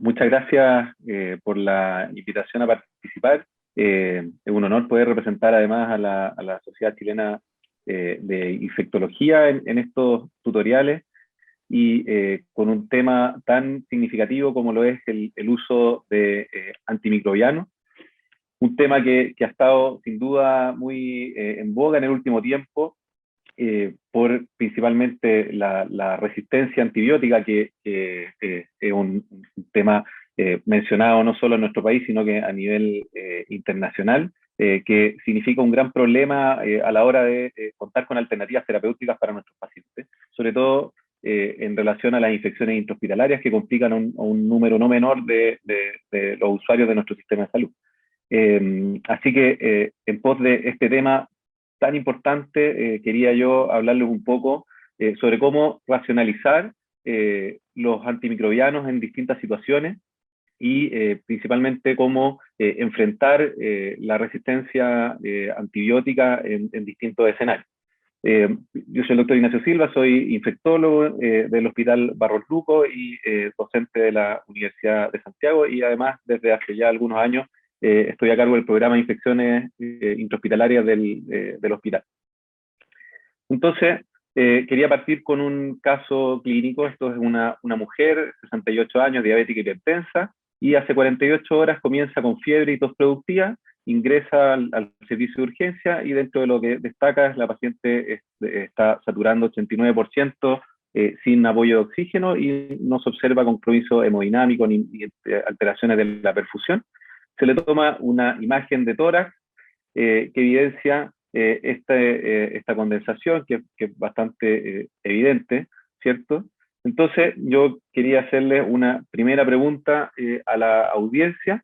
Muchas gracias por la invitación a participar. Es un honor poder representar además a la Sociedad Chilena de Infectología en estos tutoriales y con un tema tan significativo como lo es el uso de antimicrobianos. Un tema que ha estado sin duda muy en boga en el último tiempo, por principalmente la resistencia antibiótica, que es un tema mencionado no solo en nuestro país, sino que a nivel internacional, que significa un gran problema a la hora de contar con alternativas terapéuticas para nuestros pacientes, sobre todo en relación a las infecciones intrahospitalarias que complican a un número no menor de los usuarios de nuestro sistema de salud. Así que en pos de este tema tan importante, quería yo hablarles un poco sobre cómo racionalizar los antimicrobianos en distintas situaciones y principalmente cómo enfrentar la resistencia antibiótica en distintos escenarios. Yo soy el doctor Ignacio Silva, soy infectólogo del Hospital Barros Luco y docente de la Universidad de Santiago, y además desde hace ya algunos años estoy a cargo del programa de infecciones intrahospitalarias del hospital. Entonces, quería partir con un caso clínico. Esto es una mujer, 68 años, diabética hipertensa, y hace 48 horas comienza con fiebre y tos productiva, ingresa al servicio de urgencia, y dentro de lo que destaca es la paciente está saturando 89%, sin apoyo de oxígeno, y no se observa compromiso hemodinámico ni alteraciones de la perfusión. Se le toma una imagen de tórax que evidencia esta condensación, que es bastante evidente, ¿cierto? Entonces, yo quería hacerle una primera pregunta a la audiencia,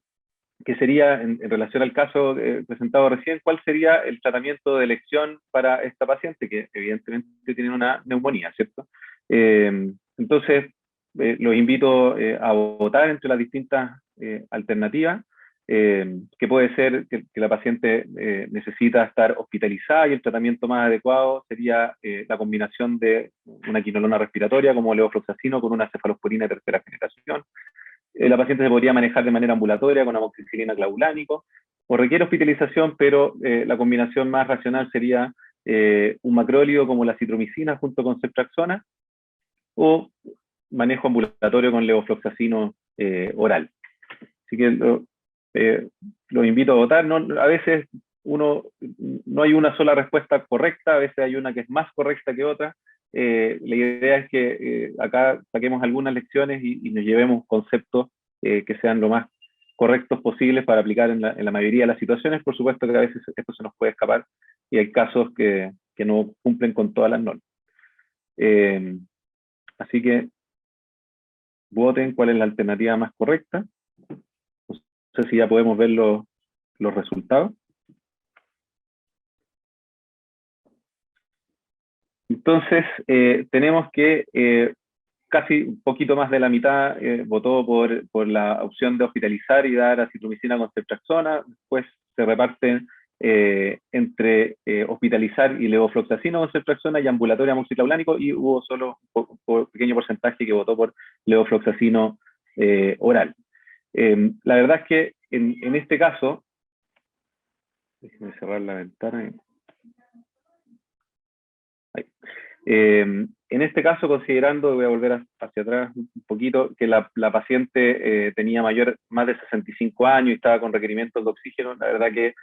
que sería, en relación al caso presentado recién, ¿cuál sería el tratamiento de elección para esta paciente, que evidentemente tiene una neumonía, ¿cierto? Entonces, los invito a votar entre las distintas alternativas, que puede ser que la paciente necesita estar hospitalizada, y el tratamiento más adecuado sería la combinación de una quinolona respiratoria como levofloxacino con una cefalosporina de tercera generación. La paciente se podría manejar de manera ambulatoria con amoxicilina clavulánico, o requiere hospitalización, pero la combinación más racional sería un macrólido como la citromicina junto con ceftriaxona, o manejo ambulatorio con levofloxacino oral. Así que los invito a votar. No, a veces no hay una sola respuesta correcta, a veces hay una que es más correcta que otra. La idea es que acá saquemos algunas lecciones y nos llevemos conceptos que sean lo más correctos posibles para aplicar en la mayoría de las situaciones. Por supuesto que a veces esto se nos puede escapar y hay casos que no cumplen con todas las normas. Así que voten cuál es la alternativa más correcta. No sé si ya podemos ver los resultados. Entonces, tenemos que casi un poquito más de la mitad votó por la opción de hospitalizar y dar acitromicina con ceftriaxona. Después se reparten entre hospitalizar y levofloxacino con ceftriaxona y ambulatorio amoxicilaulánico, y hubo solo un pequeño porcentaje que votó por levofloxacino oral. La verdad es que en este caso, déjenme cerrar la ventana. En este caso, considerando, voy a volver hacia atrás un poquito, que la paciente tenía más de 65 años y estaba con requerimientos de oxígeno, la verdad que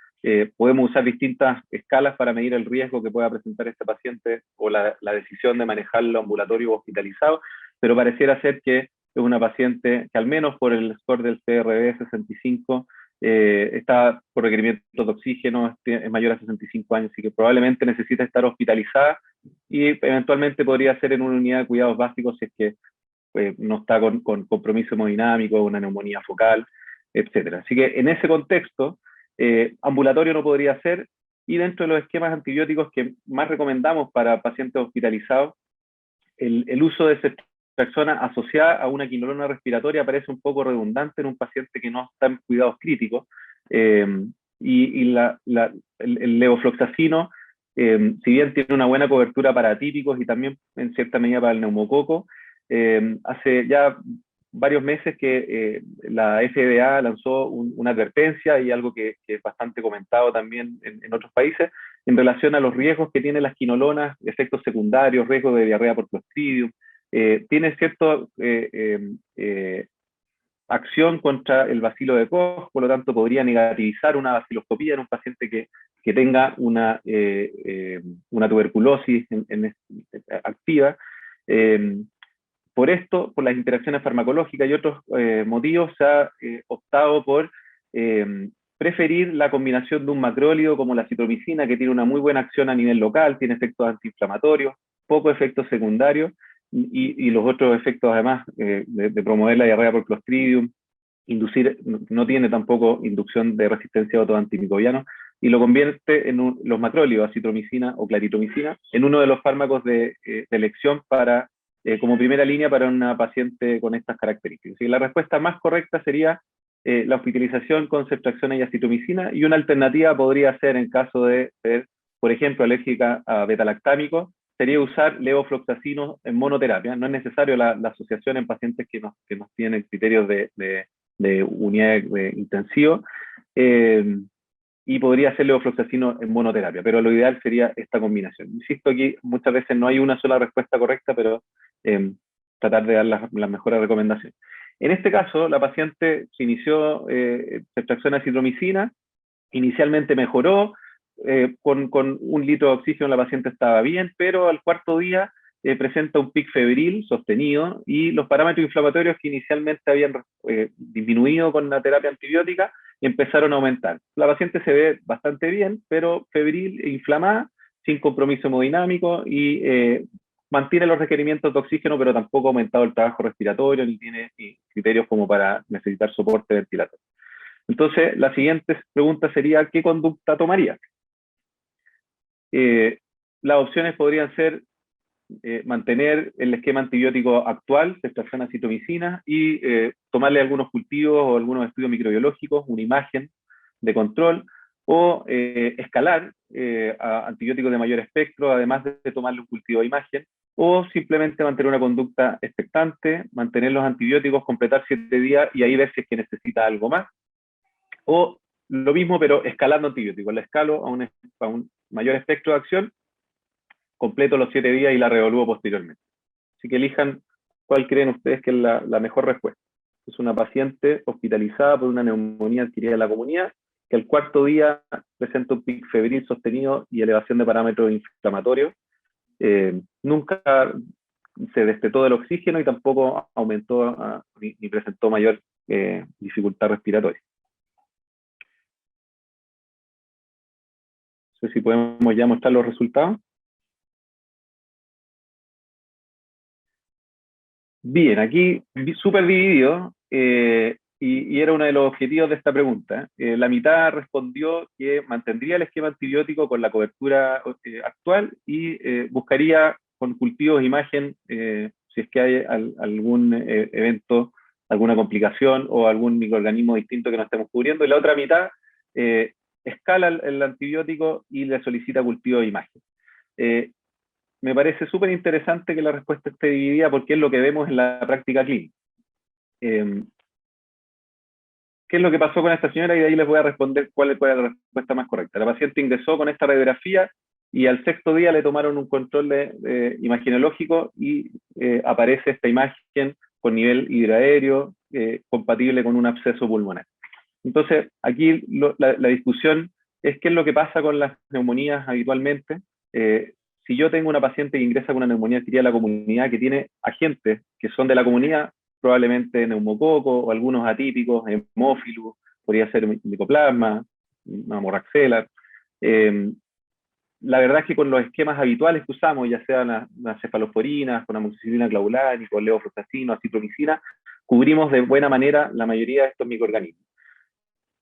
podemos usar distintas escalas para medir el riesgo que pueda presentar este paciente, o la decisión de manejarlo ambulatorio o hospitalizado, pero pareciera ser que es una paciente que, al menos por el score del CRB 65, está por requerimientos de oxígeno, es mayor a 65 años, así que probablemente necesita estar hospitalizada, y eventualmente podría ser en una unidad de cuidados básicos si es que no está con compromiso hemodinámico, una neumonía focal, etc. Así que en ese contexto, ambulatorio no podría ser, y dentro de los esquemas antibióticos que más recomendamos para pacientes hospitalizados, el uso de ceftriaxona asociada a una quinolona respiratoria parece un poco redundante en un paciente que no está en cuidados críticos, y el levofloxacino, si bien tiene una buena cobertura para atípicos y también en cierta medida para el neumococo, hace ya varios meses que la FDA lanzó una advertencia y algo que es bastante comentado también en otros países en relación a los riesgos que tienen las quinolonas, efectos secundarios, riesgo de diarrea por Clostridium. Tiene cierta acción contra el bacilo de Koch, por lo tanto podría negativizar una baciloscopía en un paciente que tenga una tuberculosis activa. Por esto, por las interacciones farmacológicas y otros motivos, se ha optado por preferir la combinación de un macrólido como la citromicina, que tiene una muy buena acción a nivel local, tiene efectos antiinflamatorios, pocos efectos secundarios, y los otros efectos además de promover la diarrea por Clostridium, no tiene tampoco inducción de resistencia a otros antimicrobianos, y lo convierte en los macrólidos, acitromicina o claritromicina, en uno de los fármacos de elección para como primera línea para una paciente con estas características. Y la respuesta más correcta sería la hospitalización con ceftriaxona y acitromicina, y una alternativa podría ser, en caso de ser, por ejemplo, alérgica a betalactámicos, sería usar levofloxacino en monoterapia. No es necesario la asociación en pacientes que no tienen criterios de unidad intensivo, y podría ser levofloxacino en monoterapia, pero lo ideal sería esta combinación. Insisto, aquí muchas veces no hay una sola respuesta correcta, pero tratar de dar las mejores recomendaciones. En este caso, la paciente se inició ceftriaxona acitromicina, inicialmente mejoró, con 1 litro de oxígeno la paciente estaba bien, pero al cuarto día presenta un pic febril sostenido y los parámetros inflamatorios que inicialmente habían disminuido con la terapia antibiótica empezaron a aumentar. La paciente se ve bastante bien, pero febril e inflamada, sin compromiso hemodinámico, y mantiene los requerimientos de oxígeno, pero tampoco ha aumentado el trabajo respiratorio, ni tiene criterios como para necesitar soporte ventilatorio. Entonces, la siguiente pregunta sería, ¿qué conducta tomaría? Las opciones podrían ser mantener el esquema antibiótico actual, ceftriaxona acitromicina, y tomarle algunos cultivos o algunos estudios microbiológicos, una imagen de control, o escalar a antibióticos de mayor espectro, además de tomarle un cultivo de imagen, o simplemente mantener una conducta expectante, mantener los antibióticos, completar 7 días y ahí ver si es que necesita algo más, o lo mismo pero escalando antibióticos, la escalo a un mayor espectro de acción, completo los 7 días y la revolúo posteriormente. Así que elijan cuál creen ustedes que es la mejor respuesta. Es una paciente hospitalizada por una neumonía adquirida en la comunidad, que al cuarto día presenta un pic febril sostenido y elevación de parámetros inflamatorios. Nunca se destetó del oxígeno y tampoco aumentó ni presentó mayor dificultad respiratoria. No sé si podemos ya mostrar los resultados. Bien, aquí súper dividido, y era uno de los objetivos de esta pregunta. La mitad respondió que mantendría el esquema antibiótico con la cobertura actual y buscaría con cultivos imagen si es que hay algún evento, alguna complicación o algún microorganismo distinto que no estemos cubriendo. Y la otra mitad escala el antibiótico y le solicita cultivo de imagen. Me parece súper interesante que la respuesta esté dividida porque es lo que vemos en la práctica clínica. ¿Qué es lo que pasó con esta señora? Y de ahí les voy a responder cuál es la respuesta más correcta. La paciente ingresó con esta radiografía y al 6º día le tomaron un control imagenológico y aparece esta imagen con nivel hidroaéreo compatible con un absceso pulmonar. Entonces, aquí la discusión es qué es lo que pasa con las neumonías habitualmente. Si yo tengo una paciente que ingresa con una neumonía adquirida en la comunidad, que tiene agentes que son de la comunidad, probablemente neumococo o algunos atípicos, hemófilus, podría ser micoplasma, moraxella. La verdad es que con los esquemas habituales que usamos, ya sean las cefalosporinas, con amoxicilina clavulánica, con levofloxacino, acitromicina, cubrimos de buena manera la mayoría de estos microorganismos.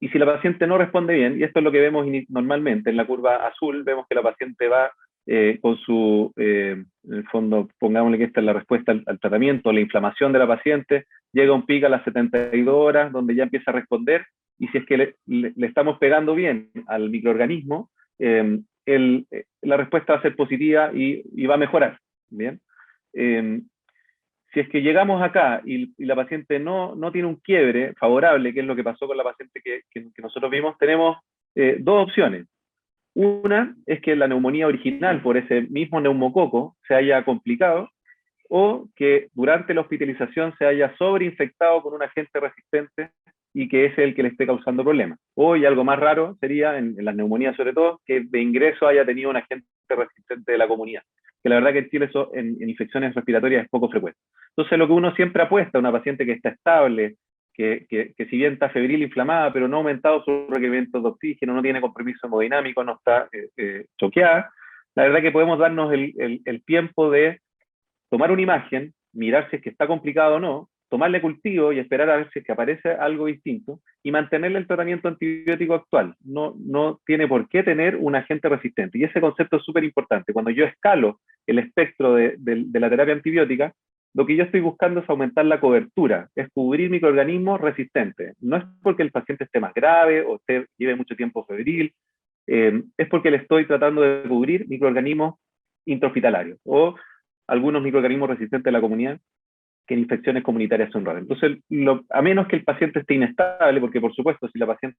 Y si la paciente no responde bien, y esto es lo que vemos normalmente en la curva azul, vemos que la paciente va con su, en el fondo, pongámosle que esta es la respuesta al tratamiento, la inflamación de la paciente, llega a un pico a las 72 horas, donde ya empieza a responder, y si es que le estamos pegando bien al microorganismo, la respuesta va a ser positiva y va a mejorar. ¿Bien? Si si es que llegamos acá y la paciente no tiene un quiebre favorable, que es lo que pasó con la paciente que nosotros vimos, tenemos dos opciones. Una es que la neumonía original por ese mismo neumococo se haya complicado, o que durante la hospitalización se haya sobreinfectado con un agente resistente y que es el que le esté causando problemas. O, y algo más raro sería, en las neumonías sobre todo, que de ingreso haya tenido un agente resistente de la comunidad, que la verdad que en Chile eso en infecciones respiratorias es poco frecuente. Entonces lo que uno siempre apuesta a una paciente que está estable, que si bien está febril, inflamada, pero no ha aumentado sus requerimientos de oxígeno, no tiene compromiso hemodinámico, no está choqueada, la verdad que podemos darnos el tiempo de tomar una imagen, mirar si es que está complicado o no, tomarle cultivo y esperar a ver si es que aparece algo distinto y mantenerle el tratamiento antibiótico actual. No tiene por qué tener un agente resistente. Y ese concepto es súper importante. Cuando yo escalo el espectro de la terapia antibiótica, lo que yo estoy buscando es aumentar la cobertura, es cubrir microorganismos resistentes. No es porque el paciente esté más grave o lleve mucho tiempo febril, es porque le estoy tratando de cubrir microorganismos intrahospitalarios o algunos microorganismos resistentes a la comunidad que en infecciones comunitarias son raras. Entonces, a menos que el paciente esté inestable, porque por supuesto, si la paciente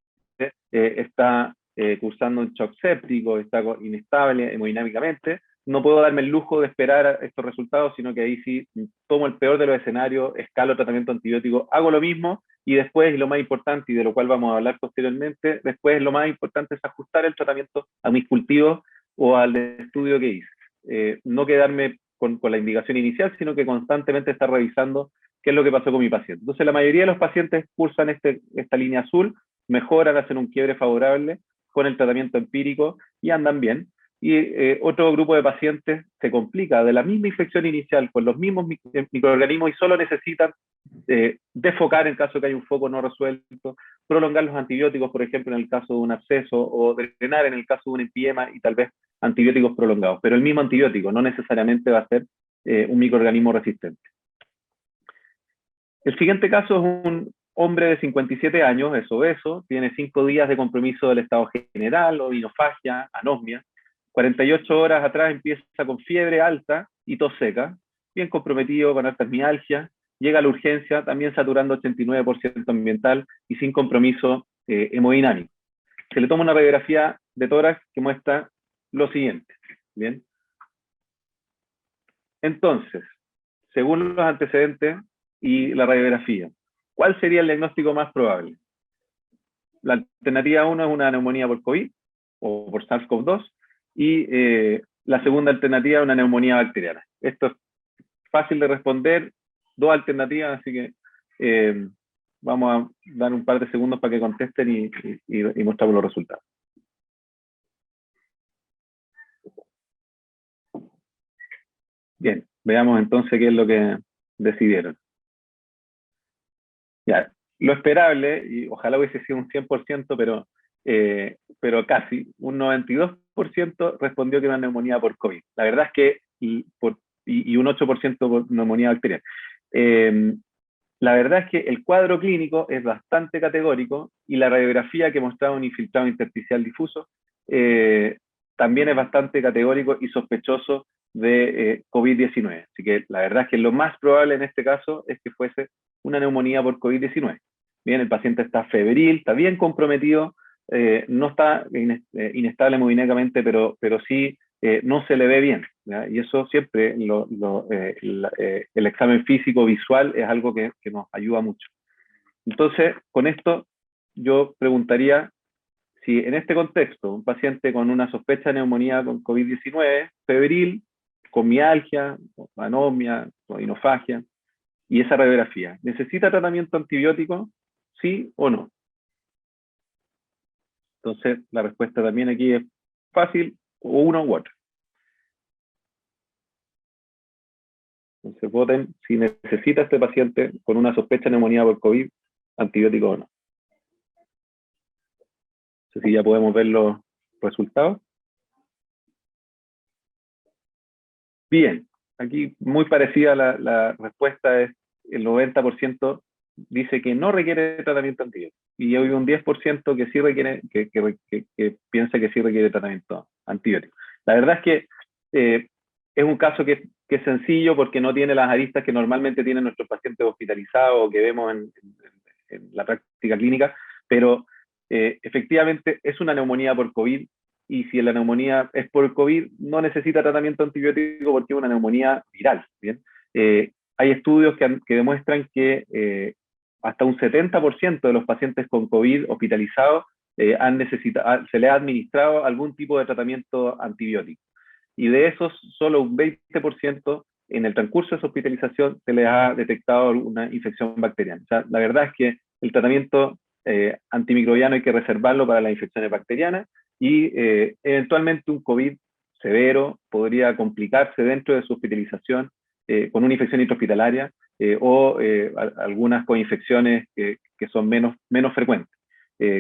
está cursando un shock séptico, está inestable hemodinámicamente, no puedo darme el lujo de esperar estos resultados, sino que ahí sí tomo el peor de los escenarios, escalo tratamiento antibiótico, hago lo mismo, y después, y lo más importante, y de lo cual vamos a hablar posteriormente, después lo más importante es ajustar el tratamiento a mis cultivos o al estudio que hice. No quedarme con la indicación inicial, sino que constantemente estar revisando qué es lo que pasó con mi paciente. Entonces, la mayoría de los pacientes cursan esta línea azul, mejoran, hacen un quiebre favorable con el tratamiento empírico y andan bien. Y otro grupo de pacientes se complica de la misma infección inicial con los mismos microorganismos y solo necesitan desfocar en caso de que haya un foco no resuelto, prolongar los antibióticos, por ejemplo, en el caso de un absceso, o drenar en el caso de un empiema y tal vez antibióticos prolongados. Pero el mismo antibiótico no necesariamente va a ser un microorganismo resistente. El siguiente caso es un hombre de 57 años, es obeso, tiene 5 días de compromiso del estado general, odinofagia, anosmia. 48 horas atrás empieza con fiebre alta y tos seca, bien comprometido con altas mialgias, llega a la urgencia también saturando 89% ambiental y sin compromiso hemodinámico. Se le toma una radiografía de tórax que muestra lo siguiente. Bien. Entonces, según los antecedentes y la radiografía, ¿cuál sería el diagnóstico más probable? La alternativa 1 es una neumonía por COVID o por SARS-CoV-2 y la segunda alternativa es una neumonía bacteriana. Esto es fácil de responder, dos alternativas, así que vamos a dar un par de segundos para que contesten y mostramos los resultados. Bien, veamos entonces qué es lo que decidieron. Ya, lo esperable, y ojalá hubiese sido un 100%, pero casi, un 92% respondió que era una neumonía por COVID. La verdad es que, y un 8% por neumonía bacteriana. La verdad es que el cuadro clínico es bastante categórico y la radiografía que mostraba un infiltrado intersticial difuso también es bastante categórico y sospechoso de COVID-19. Así que la verdad es que lo más probable en este caso es que fuese una neumonía por COVID-19. Bien, el paciente está febril, está bien comprometido, no está inestable hemodinámicamente, pero sí no se le ve bien, ¿ya? Y eso siempre, el examen físico visual es algo que nos ayuda mucho. Entonces, con esto yo preguntaría si en este contexto un paciente con una sospecha de neumonía con COVID-19, febril, con mialgia, anomia, odinofagia, y esa radiografía, ¿necesita tratamiento antibiótico? ¿Sí o no? Entonces, la respuesta también aquí es fácil, o uno u otro. Entonces, voten si necesita este paciente con una sospecha de neumonía por COVID, antibiótico o no. Entonces, si ya podemos ver los resultados. Bien, aquí muy parecida la respuesta es el 90% dice que no requiere tratamiento antibiótico. Y hay un 10% que sí requiere, que piensa que sí requiere tratamiento antibiótico. La verdad es que es un caso que que es sencillo porque no tiene las aristas que normalmente tienen nuestros pacientes hospitalizados o que vemos en la práctica clínica, pero efectivamente es una neumonía por COVID, y si la neumonía es por COVID, no necesita tratamiento antibiótico porque es una neumonía viral. ¿Bien? Hay estudios que demuestran que hasta un 70% de los pacientes con COVID hospitalizados se les ha administrado algún tipo de tratamiento antibiótico. Y de esos, solo un 20% en el transcurso de su hospitalización se les ha detectado una infección bacteriana. O sea, la verdad es que el tratamiento antimicrobiano hay que reservarlo para las infecciones bacterianas, y eventualmente un COVID severo podría complicarse dentro de su hospitalización con una infección intrahospitalaria o algunas coinfecciones que son menos frecuentes,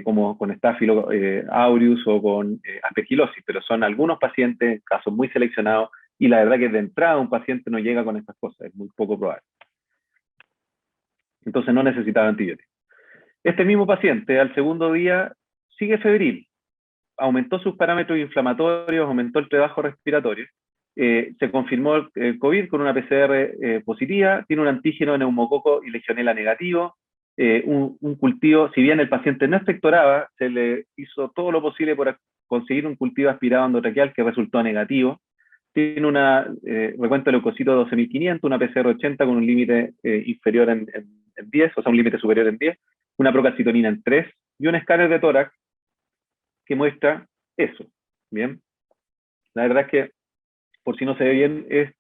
como con Staphylo aureus o con aspergilosis, pero son algunos pacientes, casos muy seleccionados, y la verdad que de entrada un paciente no llega con estas cosas, es muy poco probable. Entonces no necesitaba antibióticos. Este mismo paciente al segundo día sigue febril, aumentó sus parámetros inflamatorios, aumentó el trabajo respiratorio, se confirmó el COVID con una PCR positiva, tiene un antígeno de neumococo y legionela negativo, un cultivo, si bien el paciente no expectoraba, se le hizo todo lo posible por conseguir un cultivo aspirado endotraqueal que resultó negativo, tiene una recuento de leucocitos de 12.500, una PCR 80 con un límite inferior en 10, o sea, un límite superior en 10, una procalcitonina en 3, y un escáner de tórax que muestra eso. Bien, la verdad es que, por si no se ve bien, es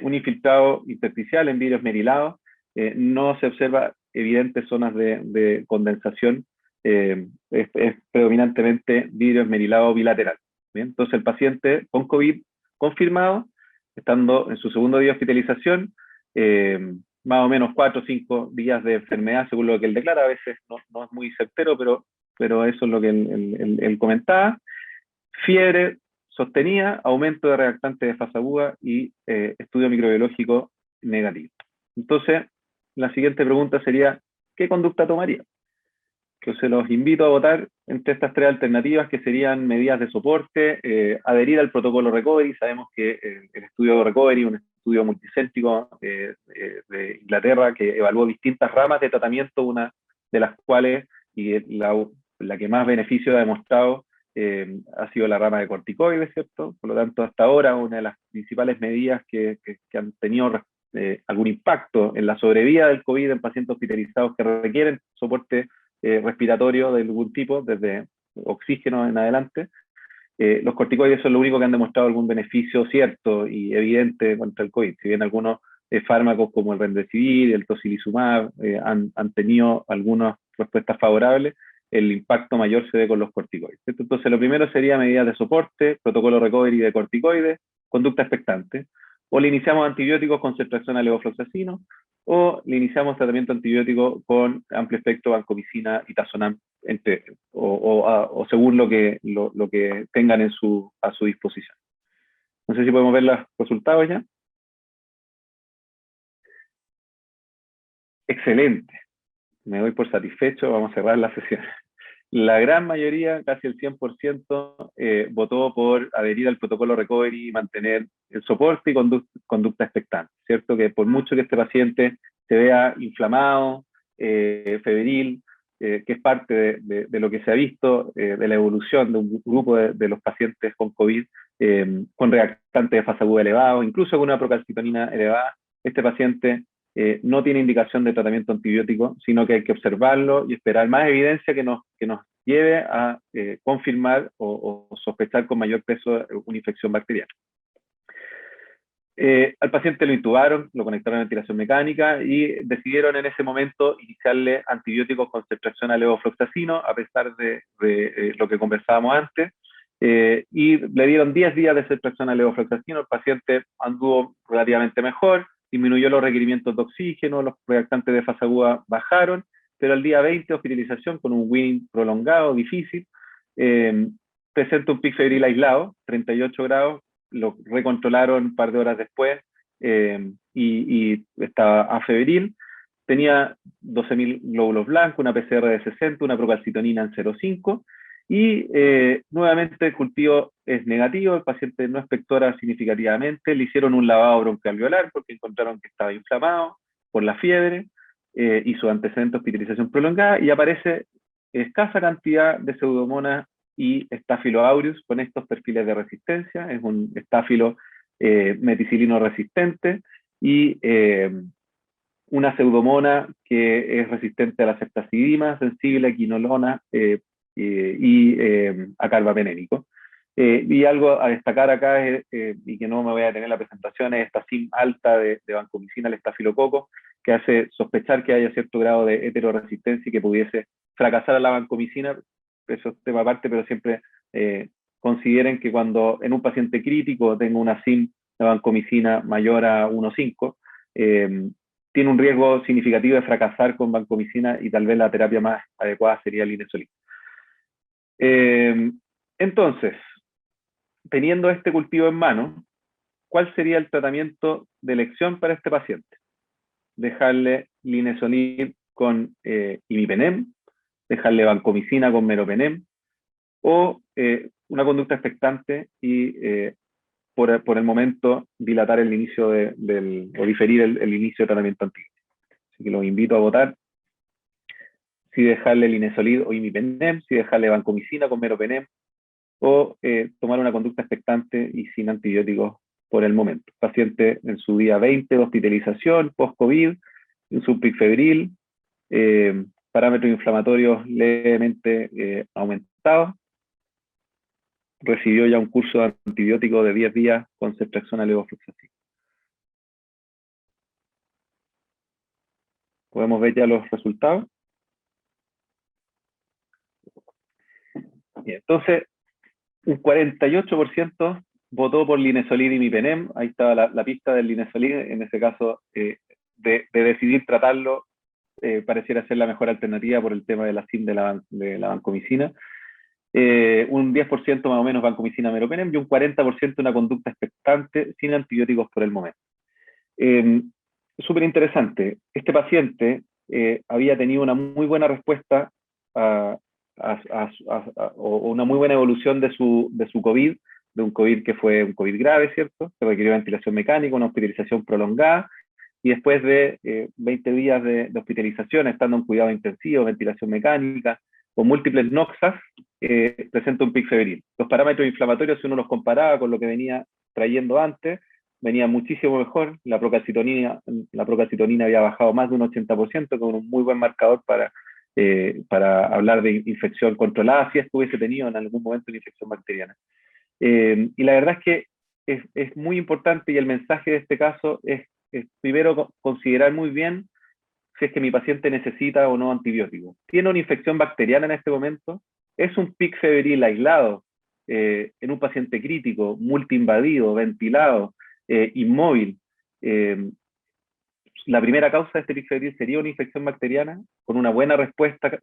un infiltrado intersticial en vidrio esmerilado, no se observa evidentes zonas de condensación, es predominantemente vidrio esmerilado bilateral. Bien, entonces el paciente con COVID confirmado, estando en su segundo día de hospitalización, más o menos 4 o 5 días de enfermedad, según lo que él declara, a veces no es muy certero, pero eso es lo que él comentaba. Fiebre sostenida, aumento de reactante de fase aguda y estudio microbiológico negativo. Entonces, la siguiente pregunta sería, ¿qué conducta tomaría? Que se los invito a votar entre estas tres alternativas, que serían medidas de soporte, adherir al protocolo Recovery. Sabemos que el estudio Recovery, un estudio multicéntrico de Inglaterra, que evaluó distintas ramas de tratamiento, una de las cuales, y la que más beneficio ha demostrado, ha sido la rama de corticoides, ¿cierto? Por lo tanto, hasta ahora, una de las principales medidas que han tenido algún impacto en la sobrevida del COVID en pacientes hospitalizados que requieren soporte respiratorio de algún tipo, desde oxígeno en adelante. Los corticoides son lo único que han demostrado algún beneficio cierto y evidente contra el COVID. Si bien algunos fármacos como el Remdesivir y el Tocilizumab han tenido algunas respuestas favorables, el impacto mayor se ve con los corticoides. Entonces, lo primero sería medidas de soporte, protocolo recovery de corticoides, conducta expectante. O le iniciamos antibióticos con cetraxona levofloxacino, o le iniciamos tratamiento antibiótico con amplio espectro, vancomicina y tazonam, o según lo que tengan a su disposición. No sé si podemos ver los resultados ya. Excelente. Me doy por satisfecho, vamos a cerrar la sesión. La gran mayoría, casi el 100%, votó por adherir al protocolo recovery y mantener el soporte y conducta expectante, ¿cierto? Que por mucho que este paciente se vea inflamado, febril, que es parte de lo que se ha visto, de la evolución de un grupo de los pacientes con COVID, con reactante de fase aguda elevado, incluso con una procalcitonina elevada, este paciente no tiene indicación de tratamiento antibiótico, sino que hay que observarlo y esperar más evidencia que nos lleve a confirmar o sospechar con mayor peso una infección bacteriana. Al paciente lo intubaron, lo conectaron a ventilación mecánica y decidieron en ese momento iniciarle antibióticos con cetraxona levofloxacino, a pesar de lo que conversábamos antes, y le dieron 10 días de cetraxona levofloxacino. El paciente anduvo relativamente mejor, disminuyó los requerimientos de oxígeno, los reactantes de fase aguda bajaron, pero al día 20, hospitalización con un weaning prolongado, difícil, presenta un pic febril aislado, 38 grados, lo recontrolaron un par de horas después y estaba afebril, tenía 12.000 glóbulos blancos, una PCR de 60, una procalcitonina en 0,5, Y nuevamente el cultivo es negativo, el paciente no expectora significativamente, le hicieron un lavado broncoalveolar porque encontraron que estaba inflamado por la fiebre y su antecedente de hospitalización prolongada, y aparece escasa cantidad de Pseudomonas y Staphylo aureus con estos perfiles de resistencia. Es un estáfilo meticilino resistente y una pseudomona que es resistente a la ceftazidima, sensible a quinolona y a carbapenémico. Y algo a destacar acá, y que no me voy a tener en la presentación, es esta CIM alta de vancomicina al estafilococo, que hace sospechar que haya cierto grado de heteroresistencia y que pudiese fracasar a la vancomicina. Eso es tema aparte, pero siempre consideren que cuando en un paciente crítico tengo una CIM de vancomicina mayor a 1,5, tiene un riesgo significativo de fracasar con vancomicina y tal vez la terapia más adecuada sería el linezolid. Entonces, teniendo este cultivo en mano, ¿cuál sería el tratamiento de elección para este paciente? Dejarle linezolid con imipenem, dejarle vancomicina con meropenem, o una conducta expectante y por el momento dilatar el inicio o diferir el inicio de tratamiento antibiótico. Así que los invito a votar si dejarle linezolid o imipenem, si dejarle vancomicina con meropenem, o tomar una conducta expectante y sin antibióticos por el momento. Paciente en su día 20 de hospitalización, post-COVID, un subpic febril, parámetros inflamatorios levemente aumentados, recibió ya un curso de antibiótico de 10 días con ceftriaxona levofloxacin. Podemos ver ya los resultados. Bien, entonces, un 48% votó por linezolid y imipenem. Ahí estaba la pista del linezolid. En ese caso, de decidir tratarlo, pareciera ser la mejor alternativa por el tema de la CIM de la vancomicina. Un 10% más o menos vancomicina meropenem y un 40% una conducta expectante sin antibióticos por el momento. Súper interesante. Este paciente había tenido una muy buena respuesta o una muy buena evolución de su COVID, de un COVID que fue un COVID grave, ¿cierto? Se requirió ventilación mecánica, una hospitalización prolongada, y después de 20 días de hospitalización, estando en cuidado intensivo, ventilación mecánica, con múltiples noxas, presenta un pic febril. Los parámetros inflamatorios, si uno los comparaba con lo que venía trayendo antes, venía muchísimo mejor. La procalcitonina había bajado más de un 80%, con un muy buen marcador para hablar de infección controlada, si es que hubiese tenido en algún momento una infección bacteriana. Y la verdad es que es muy importante, y el mensaje de este caso es primero considerar muy bien si es que mi paciente necesita o no antibióticos. ¿Tiene una infección bacteriana en este momento? ¿Es un pic febril aislado en un paciente crítico, multiinvadido, ventilado, inmóvil? La primera causa de este pic febril sería una infección bacteriana con una buena respuesta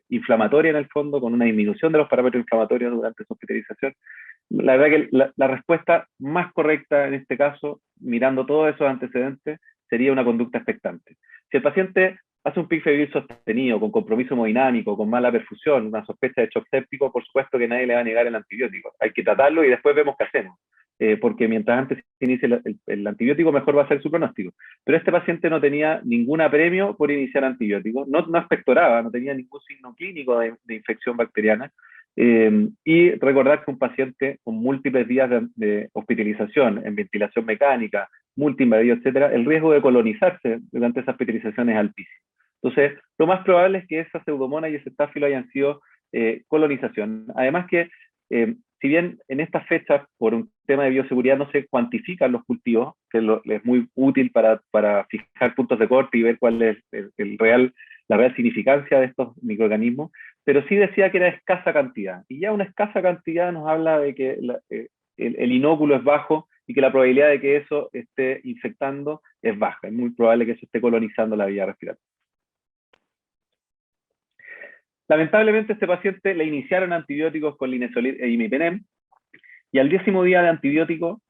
inflamatoria en el fondo, con una disminución de los parámetros inflamatorios durante su hospitalización. La verdad que la respuesta más correcta en este caso, mirando todos esos antecedentes, sería una conducta expectante. Si el paciente hace un pic febril sostenido, con compromiso hemodinámico, con mala perfusión, una sospecha de shock séptico, por supuesto que nadie le va a negar el antibiótico. Hay que tratarlo y después vemos qué hacemos. Porque mientras antes se inicie el antibiótico, mejor va a ser su pronóstico. Pero este paciente no tenía ningún apremio por iniciar antibióticos, no expectoraba, no tenía ningún signo clínico de infección bacteriana. Y recordar que un paciente con múltiples días de hospitalización en ventilación mecánica, multiinvadido, etcétera, el riesgo de colonizarse durante esa hospitalización es altísimo. Entonces, lo más probable es que esa pseudomona y ese estáfilo hayan sido colonización. Además que, si bien en estas fechas, por un tema de bioseguridad, no se cuantifican los cultivos, que es muy útil para fijar puntos de corte y ver cuál es la real significancia de estos microorganismos, pero sí decía que era escasa cantidad. Y ya una escasa cantidad nos habla de que el inóculo es bajo y que la probabilidad de que eso esté infectando es baja. Es muy probable que eso esté colonizando la vía respiratoria. Lamentablemente a este paciente le iniciaron antibióticos con linezolid e imipenem, y al 10º día de antibiótico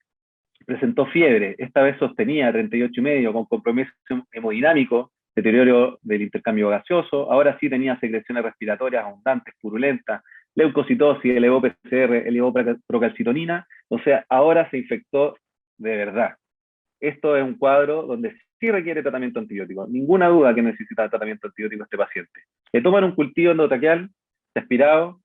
presentó fiebre, esta vez sostenida, 38,5, con compromiso hemodinámico, deterioro del intercambio gaseoso. Ahora sí tenía secreciones respiratorias abundantes, purulentas, leucocitosis, elevó PCR, elevó procalcitonina, o sea, ahora se infectó de verdad. Esto es un cuadro donde sí requiere tratamiento antibiótico. Ninguna duda que necesita tratamiento antibiótico este paciente. Le toman un cultivo endotraqueal, aspirado,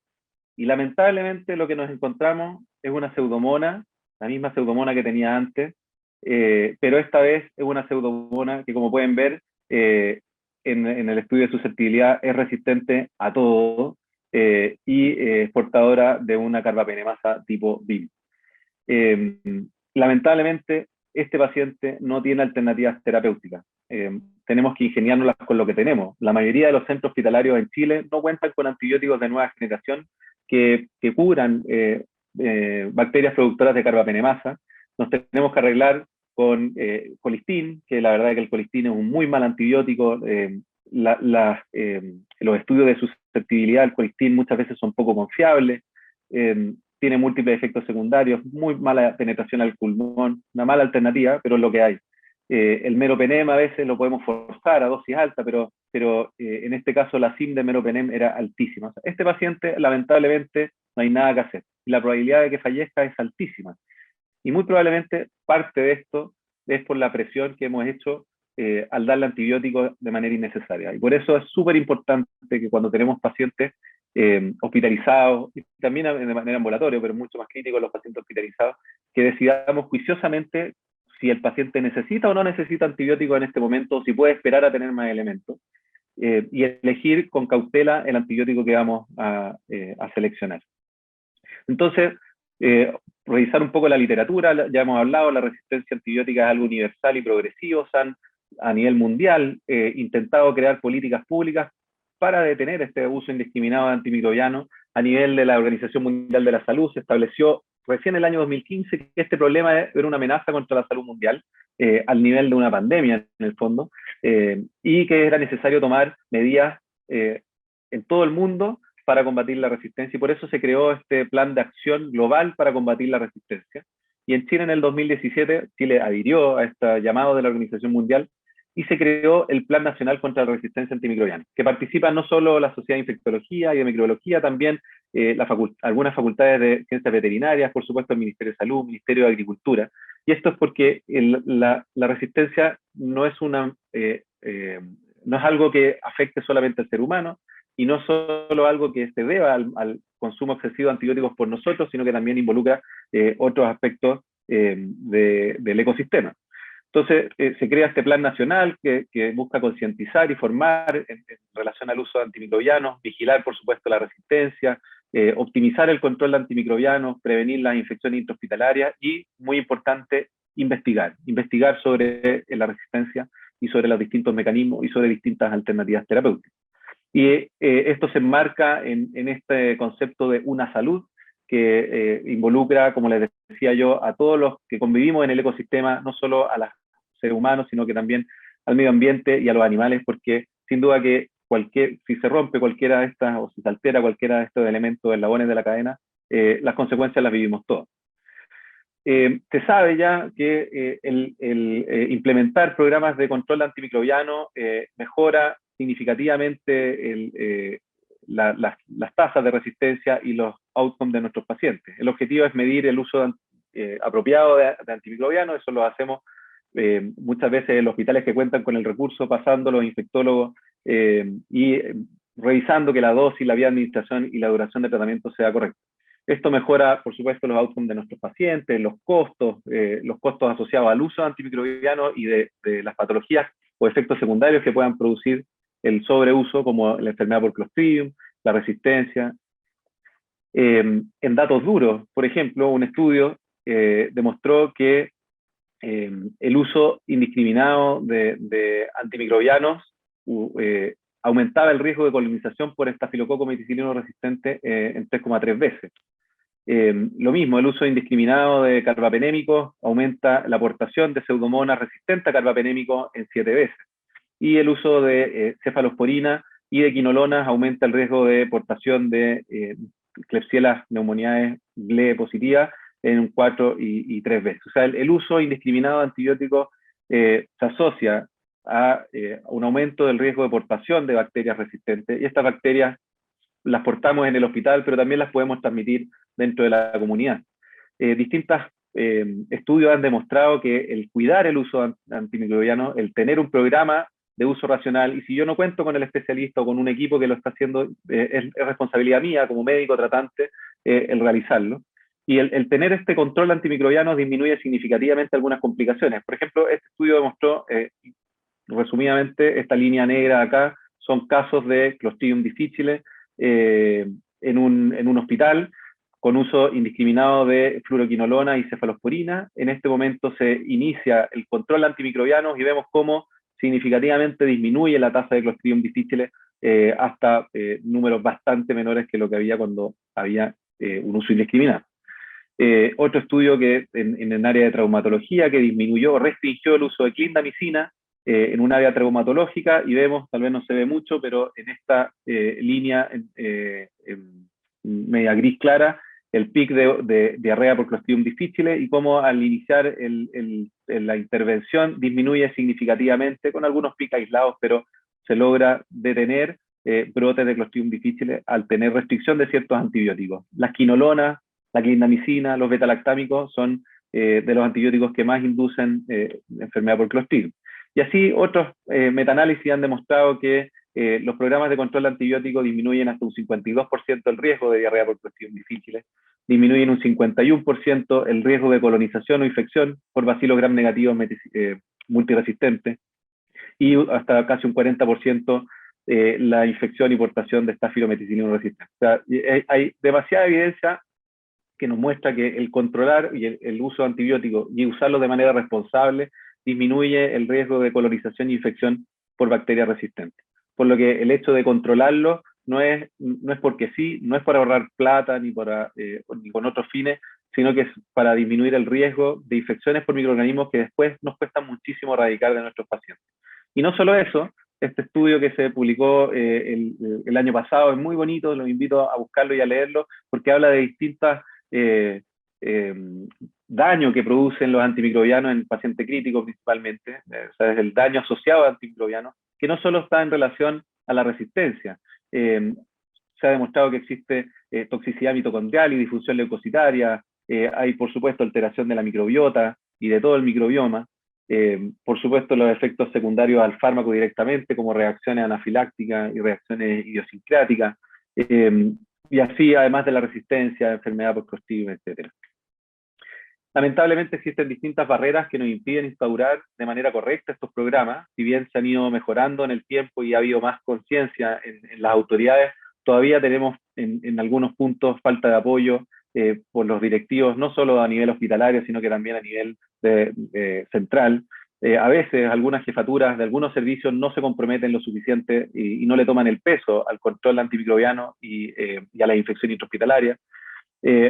y lamentablemente lo que nos encontramos es una pseudomona, la misma pseudomona que tenía antes, pero esta vez es una pseudomona que, como pueden ver, en el estudio de susceptibilidad es resistente a todo y es portadora de una carbapenemasa tipo BIM. Eh, Lamentablemente, este paciente no tiene alternativas terapéuticas. Tenemos que ingeniárnoslas con lo que tenemos. La mayoría de los centros hospitalarios en Chile no cuentan con antibióticos de nueva generación que curan bacterias productoras de carbapenemasa. Nos tenemos que arreglar con colistin, que la verdad es que el colistin es un muy mal antibiótico. Los estudios de susceptibilidad al colistin muchas veces son poco confiables. Tiene múltiples efectos secundarios, muy mala penetración al pulmón, una mala alternativa, pero es lo que hay. El meropenem a veces lo podemos forzar a dosis alta, pero en este caso la SIM de meropenem era altísima. O sea, este paciente, lamentablemente, no hay nada que hacer. Y la probabilidad de que fallezca es altísima. Y muy probablemente parte de esto es por la presión que hemos hecho al darle antibióticos de manera innecesaria. Y por eso es súper importante que cuando tenemos pacientes hospitalizados, y también de manera ambulatoria, pero mucho más crítico los pacientes hospitalizados, que decidamos juiciosamente si el paciente necesita o no necesita antibióticos en este momento, o si puede esperar a tener más elementos, y elegir con cautela el antibiótico que vamos a seleccionar. Entonces, revisar un poco la literatura, ya hemos hablado, la resistencia antibiótica es algo universal y progresivo, se han a nivel mundial intentado crear políticas públicas para detener este uso indiscriminado de antimicrobianos. A nivel de la Organización Mundial de la Salud se estableció recién en el año 2015 que este problema era una amenaza contra la salud mundial, al nivel de una pandemia en el fondo, y que era necesario tomar medidas en todo el mundo para combatir la resistencia, y por eso se creó este plan de acción global para combatir la resistencia. Y en Chile, en el 2017, Chile adhirió a este llamado de la Organización Mundial y se creó el Plan Nacional contra la Resistencia Antimicrobiana, que participan no solo la Sociedad de Infectología y de Microbiología, también algunas facultades de ciencias veterinarias, por supuesto el Ministerio de Salud, Ministerio de Agricultura. Y esto es porque la resistencia no es, no es algo que afecte solamente al ser humano, y no solo algo que se deba al consumo excesivo de antibióticos por nosotros, sino que también involucra otros aspectos del ecosistema. Entonces, se crea este plan nacional que busca concientizar y formar en relación al uso de antimicrobianos, vigilar, por supuesto, la resistencia, optimizar el control de antimicrobianos, prevenir las infecciones intrahospitalarias y, muy importante, investigar sobre la resistencia y sobre los distintos mecanismos y sobre distintas alternativas terapéuticas. Y esto se enmarca en este concepto de una salud que involucra, como les decía yo, a todos los que convivimos en el ecosistema, no solo a los seres humanos, sino que también al medio ambiente y a los animales, porque sin duda que si se rompe cualquiera de estas o si se altera cualquiera de estos elementos eslabones de la cadena, las consecuencias las vivimos todos. Se sabe ya que implementar programas de control antimicrobiano mejora significativamente las tasas de resistencia y los outcomes de nuestros pacientes. El objetivo es medir el uso apropiado de antimicrobianos, eso lo hacemos muchas veces en los hospitales que cuentan con el recurso, pasando los infectólogos y revisando que la dosis, la vía de administración y la duración de tratamiento sea correcta. Esto mejora, por supuesto, los outcomes de nuestros pacientes, los costos asociados al uso de antimicrobianos y de las patologías o efectos secundarios que puedan producir el sobreuso, como la enfermedad por Clostridium, la resistencia. En datos duros, por ejemplo, un estudio demostró que el uso indiscriminado de antimicrobianos aumentaba el riesgo de colonización por estafilococo meticilino resistente en 3,3 veces. Lo mismo, el uso indiscriminado de carbapenémicos aumenta la aportación de pseudomonas resistentes a carbapenémicos en 7 veces. Y el uso de cefalosporina y de quinolonas aumenta el riesgo de portación de Klebsiella pneumoniae GLE positiva en 4 y 3 veces. O sea, el uso indiscriminado de antibióticos se asocia a un aumento del riesgo de portación de bacterias resistentes, y estas bacterias las portamos en el hospital, pero también las podemos transmitir dentro de la comunidad. Distintos estudios han demostrado que el cuidar el uso antimicrobiano, el tener un programa de uso racional, y si yo no cuento con el especialista o con un equipo que lo está haciendo, es responsabilidad mía como médico tratante el realizarlo. Y el tener este control antimicrobiano disminuye significativamente algunas complicaciones. Por ejemplo, este estudio demostró, resumidamente, esta línea negra acá son casos de Clostridium difficile en un hospital con uso indiscriminado de fluoroquinolona y cefalosporina. En este momento se inicia el control antimicrobiano y vemos cómo significativamente disminuye la tasa de Clostridium difficile hasta números bastante menores que lo que había cuando había un uso indiscriminado. Otro estudio que en el área de traumatología que disminuyó, restringió el uso de clindamicina en un área traumatológica, y vemos, tal vez no se ve mucho, pero en esta línea media gris clara, el pic de diarrea por Clostridium difficile, y cómo al iniciar la intervención disminuye significativamente, con algunos pics aislados, pero se logra detener brotes de Clostridium difficile al tener restricción de ciertos antibióticos. Las quinolonas, la clindamicina, los betalactámicos son de los antibióticos que más inducen enfermedad por Clostridium. Y así otros metaanálisis han demostrado que los programas de control antibiótico disminuyen hasta un 52% el riesgo de diarrea por Clostridium difficile, disminuyen un 51% el riesgo de colonización o infección por bacilos gram negativos multiresistentes, y hasta casi un 40% la infección y portación de estafilometicilino resistente. O sea, hay demasiada evidencia que nos muestra que el controlar y el uso de antibióticos y usarlo de manera responsable disminuye el riesgo de colonización e infección por bacterias resistentes. Por lo que el hecho de controlarlo no es porque sí, no es para ahorrar plata ni con otros fines, sino que es para disminuir el riesgo de infecciones por microorganismos que después nos cuesta muchísimo erradicar de nuestros pacientes. Y no solo eso, este estudio que se publicó el año pasado es muy bonito, los invito a buscarlo y a leerlo, porque habla de distintas daño que producen los antimicrobianos en paciente crítico principalmente, o sea, es el daño asociado a antimicrobianos, que no solo está en relación a la resistencia. Se ha demostrado que existe toxicidad mitocondrial y disfunción leucocitaria, hay por supuesto alteración de la microbiota y de todo el microbioma, por supuesto los efectos secundarios al fármaco directamente, como reacciones anafilácticas y reacciones idiosincráticas, y así además de la resistencia, enfermedad por Clostridium, etc. Lamentablemente existen distintas barreras que nos impiden instaurar de manera correcta estos programas. Si bien se han ido mejorando en el tiempo y ha habido más conciencia en las autoridades, todavía tenemos en algunos puntos falta de apoyo por los directivos, no solo a nivel hospitalario, sino que también a nivel central. A veces algunas jefaturas de algunos servicios no se comprometen lo suficiente y no le toman el peso al control antimicrobiano y a la infección intrahospitalaria.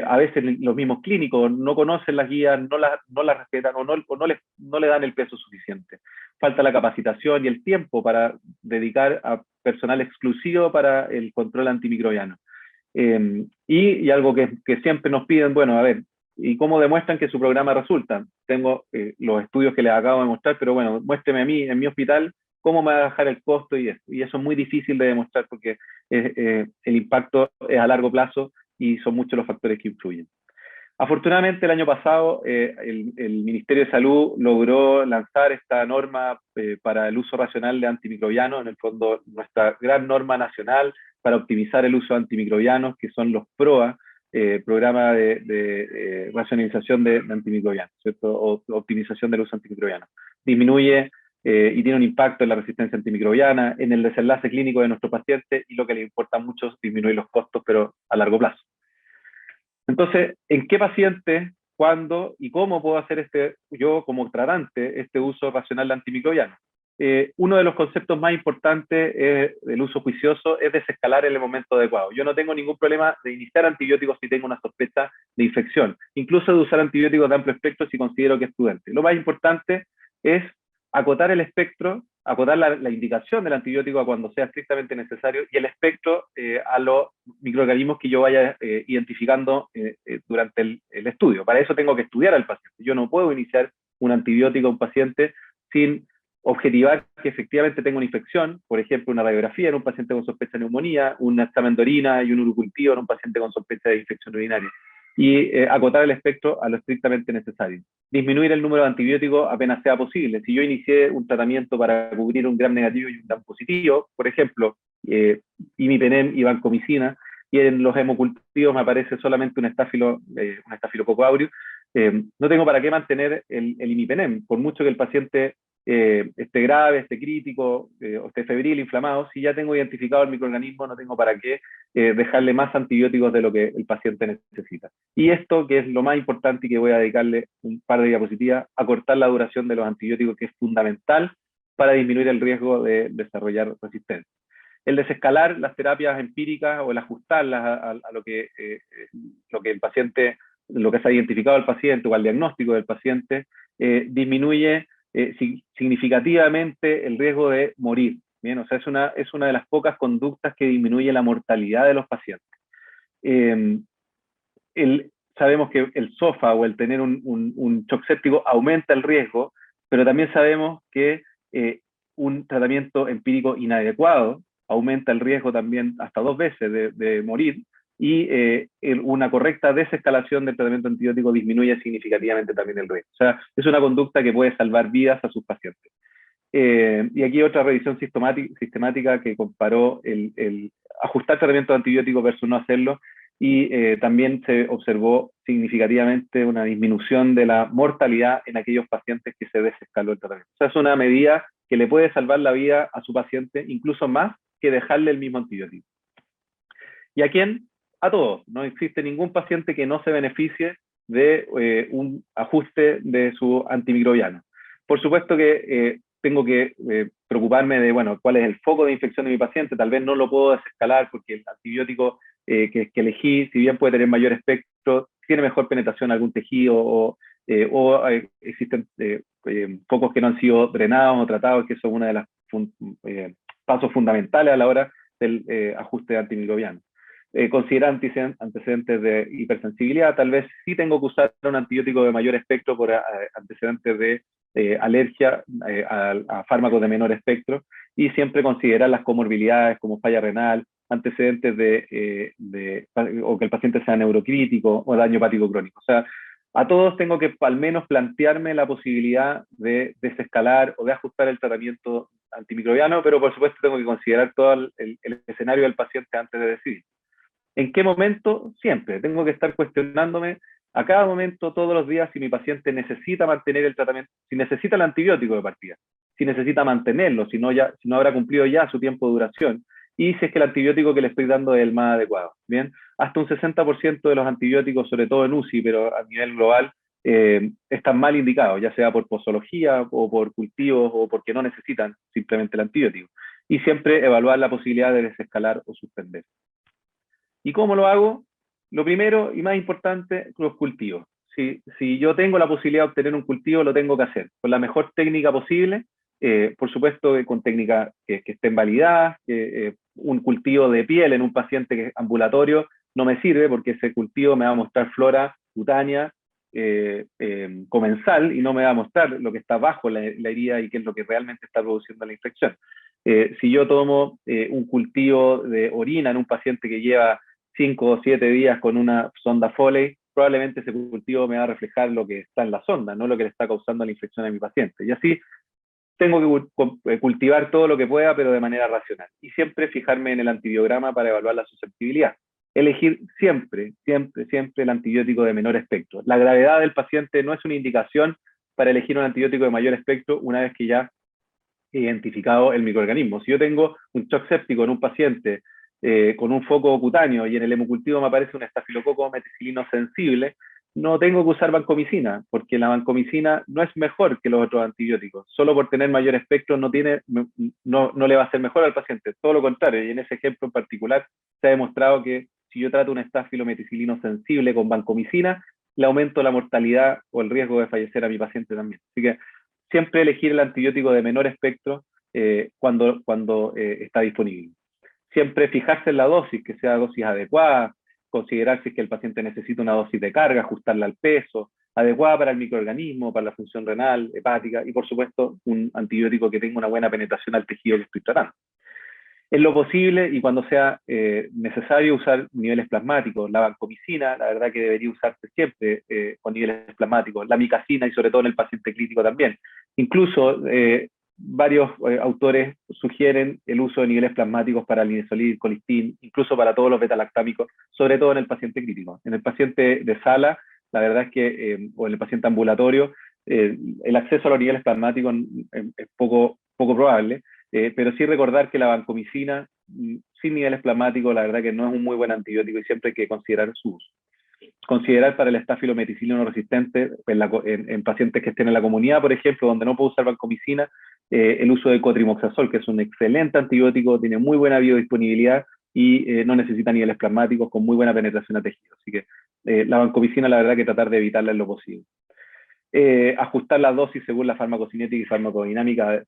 A veces los mismos clínicos no conocen las guías, no las respetan o no le dan el peso suficiente. Falta la capacitación y el tiempo para dedicar a personal exclusivo para el control antimicrobiano. Y algo que siempre nos piden, bueno, a ver, ¿y cómo demuestran que su programa resulta? Tengo los estudios que les acabo de mostrar, pero bueno, muéstreme a mí, en mi hospital, cómo me va a bajar el costo y eso es muy difícil de demostrar porque el impacto es a largo plazo y son muchos los factores que influyen. Afortunadamente, el año pasado, el Ministerio de Salud logró lanzar esta norma para el uso racional de antimicrobianos, en el fondo nuestra gran norma nacional para optimizar el uso de antimicrobianos, que son los PROA, Programa de Racionalización de Antimicrobianos, ¿cierto? O optimización del uso antimicrobiano. Disminuye y tiene un impacto en la resistencia antimicrobiana, en el desenlace clínico de nuestros pacientes, y lo que le importa mucho es disminuir los costos, pero a largo plazo. Entonces, ¿en qué paciente, cuándo y cómo puedo hacer yo como tratante, este uso racional de antimicrobianos? Uno de los conceptos más importantes del uso juicioso es desescalar en el momento adecuado. Yo no tengo ningún problema de iniciar antibióticos si tengo una sospecha de infección, incluso de usar antibióticos de amplio espectro si considero que es prudente. Lo más importante es acotar el espectro, acotar la indicación del antibiótico a cuando sea estrictamente necesario, y el espectro a los microorganismos que yo vaya identificando durante el estudio. Para eso tengo que estudiar al paciente. Yo no puedo iniciar un antibiótico a un paciente sin objetivar que efectivamente tengo una infección, por ejemplo, una radiografía en un paciente con sospecha de neumonía, un examen de orina y un urocultivo en un paciente con sospecha de infección urinaria, y acotar el espectro a lo estrictamente necesario. Disminuir el número de antibióticos apenas sea posible. Si yo inicié un tratamiento para cubrir un gram negativo y un gram positivo, por ejemplo, imipenem y vancomicina, y en los hemocultivos me aparece solamente un estafilococo aureus, no tengo para qué mantener el imipenem, por mucho que el paciente esté grave, esté crítico, o esté febril, inflamado. Si ya tengo identificado el microorganismo, no tengo para qué dejarle más antibióticos de lo que el paciente necesita. Y esto, que es lo más importante y que voy a dedicarle un par de diapositivas, acortar la duración de los antibióticos, que es fundamental para disminuir el riesgo de desarrollar resistencia. El desescalar las terapias empíricas o el ajustarlas a lo que el paciente, lo que se ha identificado al paciente o al diagnóstico del paciente, disminuye significativamente el riesgo de morir. Bien, o sea, es una de las pocas conductas que disminuye la mortalidad de los pacientes. Sabemos que el SOFA o el tener un shock séptico aumenta el riesgo, pero también sabemos que un tratamiento empírico inadecuado aumenta el riesgo también hasta 2 veces de morir, y una correcta desescalación del tratamiento antibiótico disminuye significativamente también el riesgo. O sea, es una conducta que puede salvar vidas a sus pacientes. Y aquí otra revisión sistemática que comparó el ajustar tratamiento antibiótico versus no hacerlo, y también se observó significativamente una disminución de la mortalidad en aquellos pacientes que se desescaló el tratamiento. O sea, es una medida que le puede salvar la vida a su paciente, incluso más que dejarle el mismo antibiótico. ¿Y a quién? A todos. No existe ningún paciente que no se beneficie de un ajuste de su antimicrobiano. Por supuesto que tengo que preocuparme de, bueno, cuál es el foco de infección de mi paciente. Tal vez no lo puedo desescalar porque el antibiótico que elegí, si bien puede tener mayor espectro, tiene mejor penetración en algún tejido, o existen focos que no han sido drenados o tratados, que son una de las pasos fundamentales a la hora del ajuste antimicrobiano. Considerar antecedentes de hipersensibilidad, tal vez sí tengo que usar un antibiótico de mayor espectro por antecedentes de alergia a fármacos de menor espectro, y siempre considerar las comorbilidades como falla renal, antecedentes o que el paciente sea neurocrítico o daño hepático crónico. O sea, a todos tengo que al menos plantearme la posibilidad de desescalar o de ajustar el tratamiento antimicrobiano, pero por supuesto tengo que considerar todo el escenario del paciente antes de decidir. ¿En qué momento? Siempre. Tengo que estar cuestionándome a cada momento, todos los días, si mi paciente necesita mantener el tratamiento, si necesita el antibiótico de partida, si necesita mantenerlo, si no habrá cumplido ya su tiempo de duración, y si es que el antibiótico que le estoy dando es el más adecuado. Bien, hasta un 60% de los antibióticos, sobre todo en UCI, pero a nivel global, están mal indicados, ya sea por posología o por cultivos o porque no necesitan simplemente el antibiótico. Y siempre evaluar la posibilidad de desescalar o suspender. ¿Y cómo lo hago? Lo primero y más importante, los cultivos. Si yo tengo la posibilidad de obtener un cultivo, lo tengo que hacer con la mejor técnica posible, por supuesto con técnicas que estén validadas. Un cultivo de piel en un paciente que es ambulatorio no me sirve, porque ese cultivo me va a mostrar flora cutánea comensal, y no me va a mostrar lo que está bajo la herida y qué es lo que realmente está produciendo la infección. Si yo tomo un cultivo de orina en un paciente que lleva 5 o 7 días con una sonda Foley, probablemente ese cultivo me va a reflejar lo que está en la sonda, no lo que le está causando la infección a mi paciente. Y así tengo que cultivar todo lo que pueda, pero de manera racional. Y siempre fijarme en el antibiograma para evaluar la susceptibilidad. Elegir siempre, siempre, siempre el antibiótico de menor espectro. La gravedad del paciente no es una indicación para elegir un antibiótico de mayor espectro una vez que ya he identificado el microorganismo. Si yo tengo un shock séptico en un paciente con un foco cutáneo y en el hemocultivo me aparece un estafilococo meticilino sensible, no tengo que usar vancomicina, porque la vancomicina no es mejor que los otros antibióticos. Solo por tener mayor espectro no le va a ser mejor al paciente, todo lo contrario. Y en ese ejemplo en particular se ha demostrado que si yo trato un estafilo meticilino sensible con vancomicina, le aumento la mortalidad o el riesgo de fallecer a mi paciente también. Así que siempre elegir el antibiótico de menor espectro cuando está disponible. Siempre fijarse en la dosis, que sea dosis adecuada, considerar si es que el paciente necesita una dosis de carga, ajustarla al peso, adecuada para el microorganismo, para la función renal, hepática, y por supuesto un antibiótico que tenga una buena penetración al tejido que estoy tratando. En lo posible y cuando sea necesario usar niveles plasmáticos. La vancomicina, la verdad que debería usarse siempre con niveles plasmáticos. La micacina y sobre todo en el paciente clínico también. Incluso varios autores sugieren el uso de niveles plasmáticos para el linezolid, colistin, incluso para todos los betalactámicos, sobre todo en el paciente crítico. En el paciente de sala, la verdad es que, o en el paciente ambulatorio, el acceso a los niveles plasmáticos es poco probable. Pero sí recordar que la vancomicina, sin niveles plasmáticos, la verdad que no es un muy buen antibiótico y siempre hay que considerar su uso. Considerar para el estafilometicilino resistente en pacientes que estén en la comunidad, por ejemplo, donde no puedo usar vancomicina, el uso de cotrimoxazol, que es un excelente antibiótico, tiene muy buena biodisponibilidad y no necesita niveles plasmáticos con muy buena penetración a tejido. Así que la vancomicina, la verdad que tratar de evitarla en lo posible. Ajustar la dosis según la farmacocinética y farmacodinámica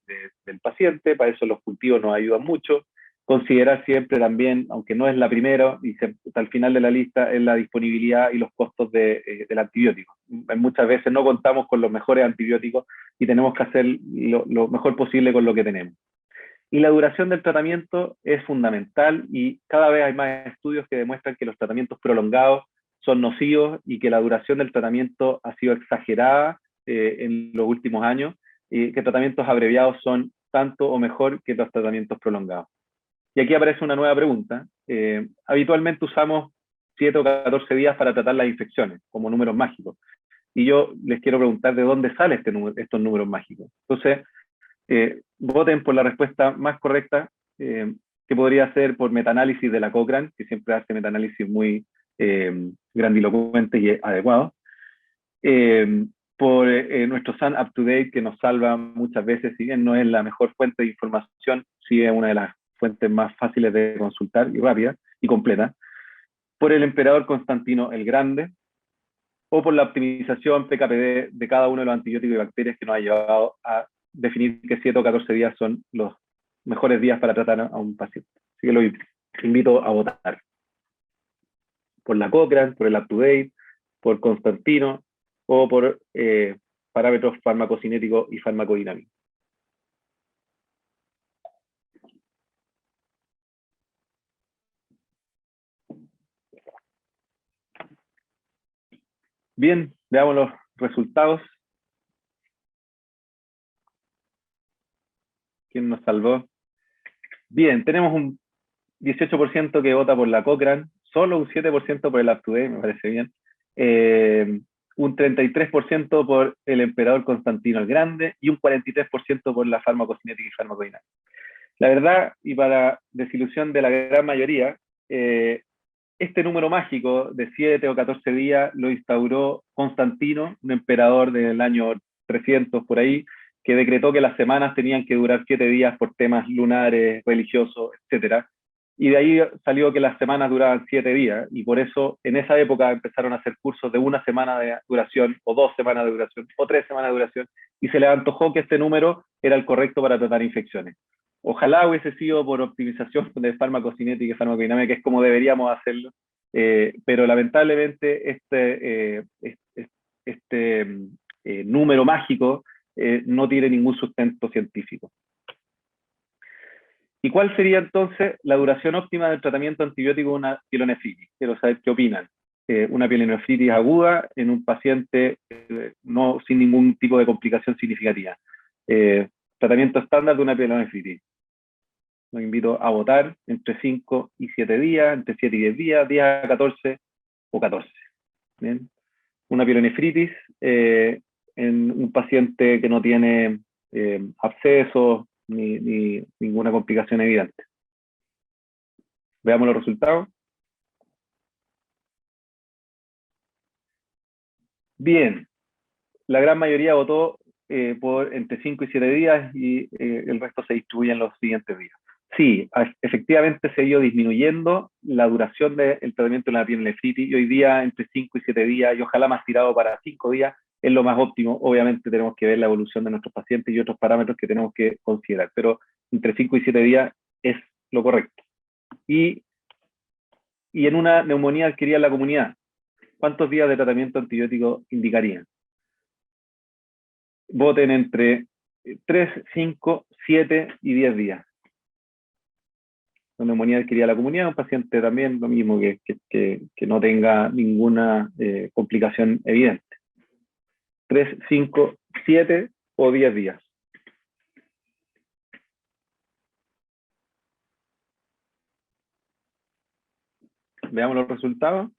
del paciente, para eso los cultivos nos ayudan mucho. Considerar siempre también, aunque no es la primera, y hasta el final de la lista, es la disponibilidad y los costos del antibiótico. Muchas veces no contamos con los mejores antibióticos y tenemos que hacer lo mejor posible con lo que tenemos. Y la duración del tratamiento es fundamental y cada vez hay más estudios que demuestran que los tratamientos prolongados son nocivos y que la duración del tratamiento ha sido exagerada en los últimos años y que tratamientos abreviados son tanto o mejor que los tratamientos prolongados. Y aquí aparece una nueva pregunta. Habitualmente usamos 7 o 14 días para tratar las infecciones como números mágicos. Y yo les quiero preguntar de dónde salen estos números mágicos. Entonces, voten por la respuesta más correcta, que podría ser por metaanálisis de la Cochrane, que siempre hace metaanálisis muy grandilocuentes y adecuados. Por nuestro SAN Up to Date, que nos salva muchas veces, si bien no es la mejor fuente de información, sí es una de las fuentes más fáciles de consultar y rápida y completa. Por el emperador Constantino el Grande, o por la optimización PKPD de cada uno de los antibióticos y bacterias que nos ha llevado a definir que 7 o 14 días son los mejores días para tratar a un paciente. Así que los invito a votar. Por la Cochrane, por el UpToDate, por Constantino o por parámetros farmacocinéticos y farmacodinámicos. Bien, veamos los resultados. ¿Quién nos salvó? Bien, tenemos un 18% que vota por la Cochrane, solo un 7% por el UpToDate, me parece bien. Un 33% por el emperador Constantino el Grande y un 43% por la farmacocinética y farmacodinámica. La verdad, y para desilusión de la gran mayoría, este número mágico de 7 o 14 días lo instauró Constantino, un emperador del año 300 por ahí, que decretó que las semanas tenían que durar 7 días por temas lunares, religiosos, etc. Y de ahí salió que las semanas duraban 7 días, y por eso en esa época empezaron a hacer cursos de 1 semana de duración, o 2 semanas de duración, o 3 semanas de duración, y se les antojó que este número era el correcto para tratar infecciones. Ojalá hubiese sido por optimización de farmacocinética y farmacodinámica, que es como deberíamos hacerlo, pero lamentablemente este número mágico no tiene ningún sustento científico. ¿Y cuál sería entonces la duración óptima del tratamiento antibiótico de una pielonefritis? Quiero saber qué opinan. Una pielonefritis aguda en un paciente no sin ningún tipo de complicación significativa. Tratamiento estándar de una pielonefritis. Los invito a votar entre 5 y 7 días, entre 7 y 10 días, 10 a 14 o 14. ¿Bien? Una pielonefritis en un paciente que no tiene abscesos ni ninguna complicación evidente. Veamos los resultados. Bien, la gran mayoría votó por entre 5 y 7 días y el resto se distribuye en los siguientes días. Sí, efectivamente se ha ido disminuyendo la duración del tratamiento de la pielonefritis y hoy día entre 5 y 7 días y ojalá más tirado para 5 días es lo más óptimo. Obviamente tenemos que ver la evolución de nuestros pacientes y otros parámetros que tenemos que considerar, pero entre 5 y 7 días es lo correcto. Y en una neumonía adquirida en la comunidad, ¿cuántos días de tratamiento antibiótico indicarían? voten entre 3, 5, 7 y 10 días. Una neumonía adquirida de la comunidad, un paciente también lo mismo, que no tenga ninguna complicación evidente. 3, 5, 7 o 10 días. Veamos los resultados.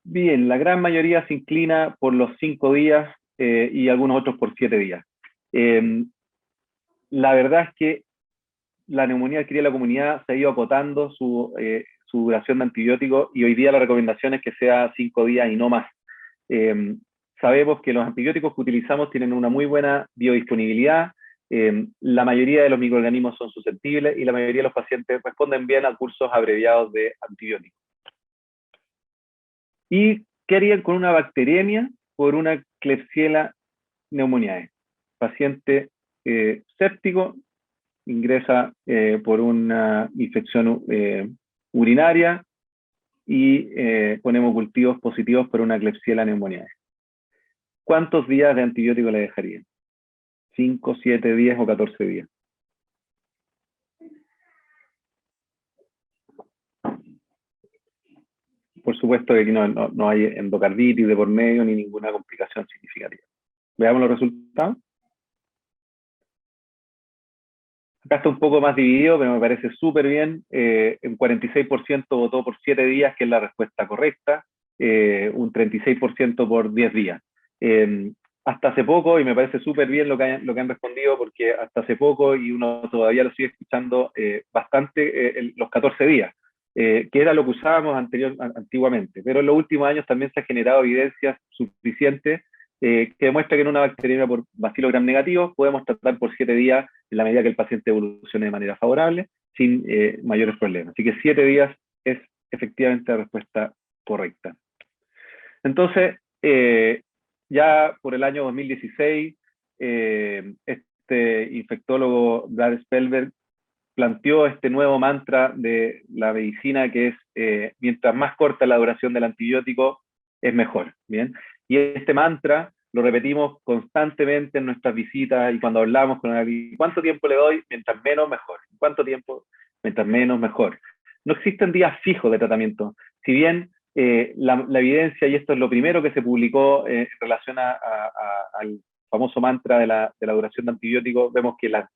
Bien, la gran mayoría se inclina por los 5 días y algunos otros por 7 días. La verdad es que la neumonía adquirida en la comunidad se ha ido acotando su duración de antibióticos y hoy día la recomendación es que sea 5 días y no más. Sabemos que los antibióticos que utilizamos tienen una muy buena biodisponibilidad, la mayoría de los microorganismos son susceptibles y la mayoría de los pacientes responden bien a cursos abreviados de antibióticos. ¿Y qué harían con una bacteriemia por una Klebsiella pneumoniae? Paciente séptico, ingresa por una infección urinaria y ponemos cultivos positivos por una Klebsiella pneumoniae. ¿Cuántos días de antibiótico le dejarían? ¿5, 7, 10 o 14 días? Por supuesto que aquí no hay endocarditis de por medio ni ninguna complicación significativa. Veamos los resultados. Acá está un poco más dividido, pero me parece súper bien. Un 46% votó por 7 días, que es la respuesta correcta. Un 36% por 10 días. Hasta hace poco, y me parece súper bien lo que han respondido, porque hasta hace poco, y uno todavía lo sigue escuchando bastante, los 14 días, que era lo que usábamos antiguamente. Pero en los últimos años también se ha generado evidencia suficiente que demuestra que en una bacteriemia por Bacillus gram negativos podemos tratar por 7 días en la medida que el paciente evolucione de manera favorable, sin mayores problemas. Así que 7 días es efectivamente la respuesta correcta. Entonces, ya por el año 2016, este infectólogo Brad Spellberg planteó este nuevo mantra de la medicina que es mientras más corta la duración del antibiótico, es mejor. ¿Bien? Y este mantra lo repetimos constantemente en nuestras visitas y cuando hablamos con alguien. ¿Cuánto tiempo le doy? Mientras menos, mejor. ¿Cuánto tiempo? Mientras menos, mejor. No existen días fijos de tratamiento. Si bien la evidencia, y esto es lo primero que se publicó en relación al famoso mantra de la duración de antibióticos, vemos que la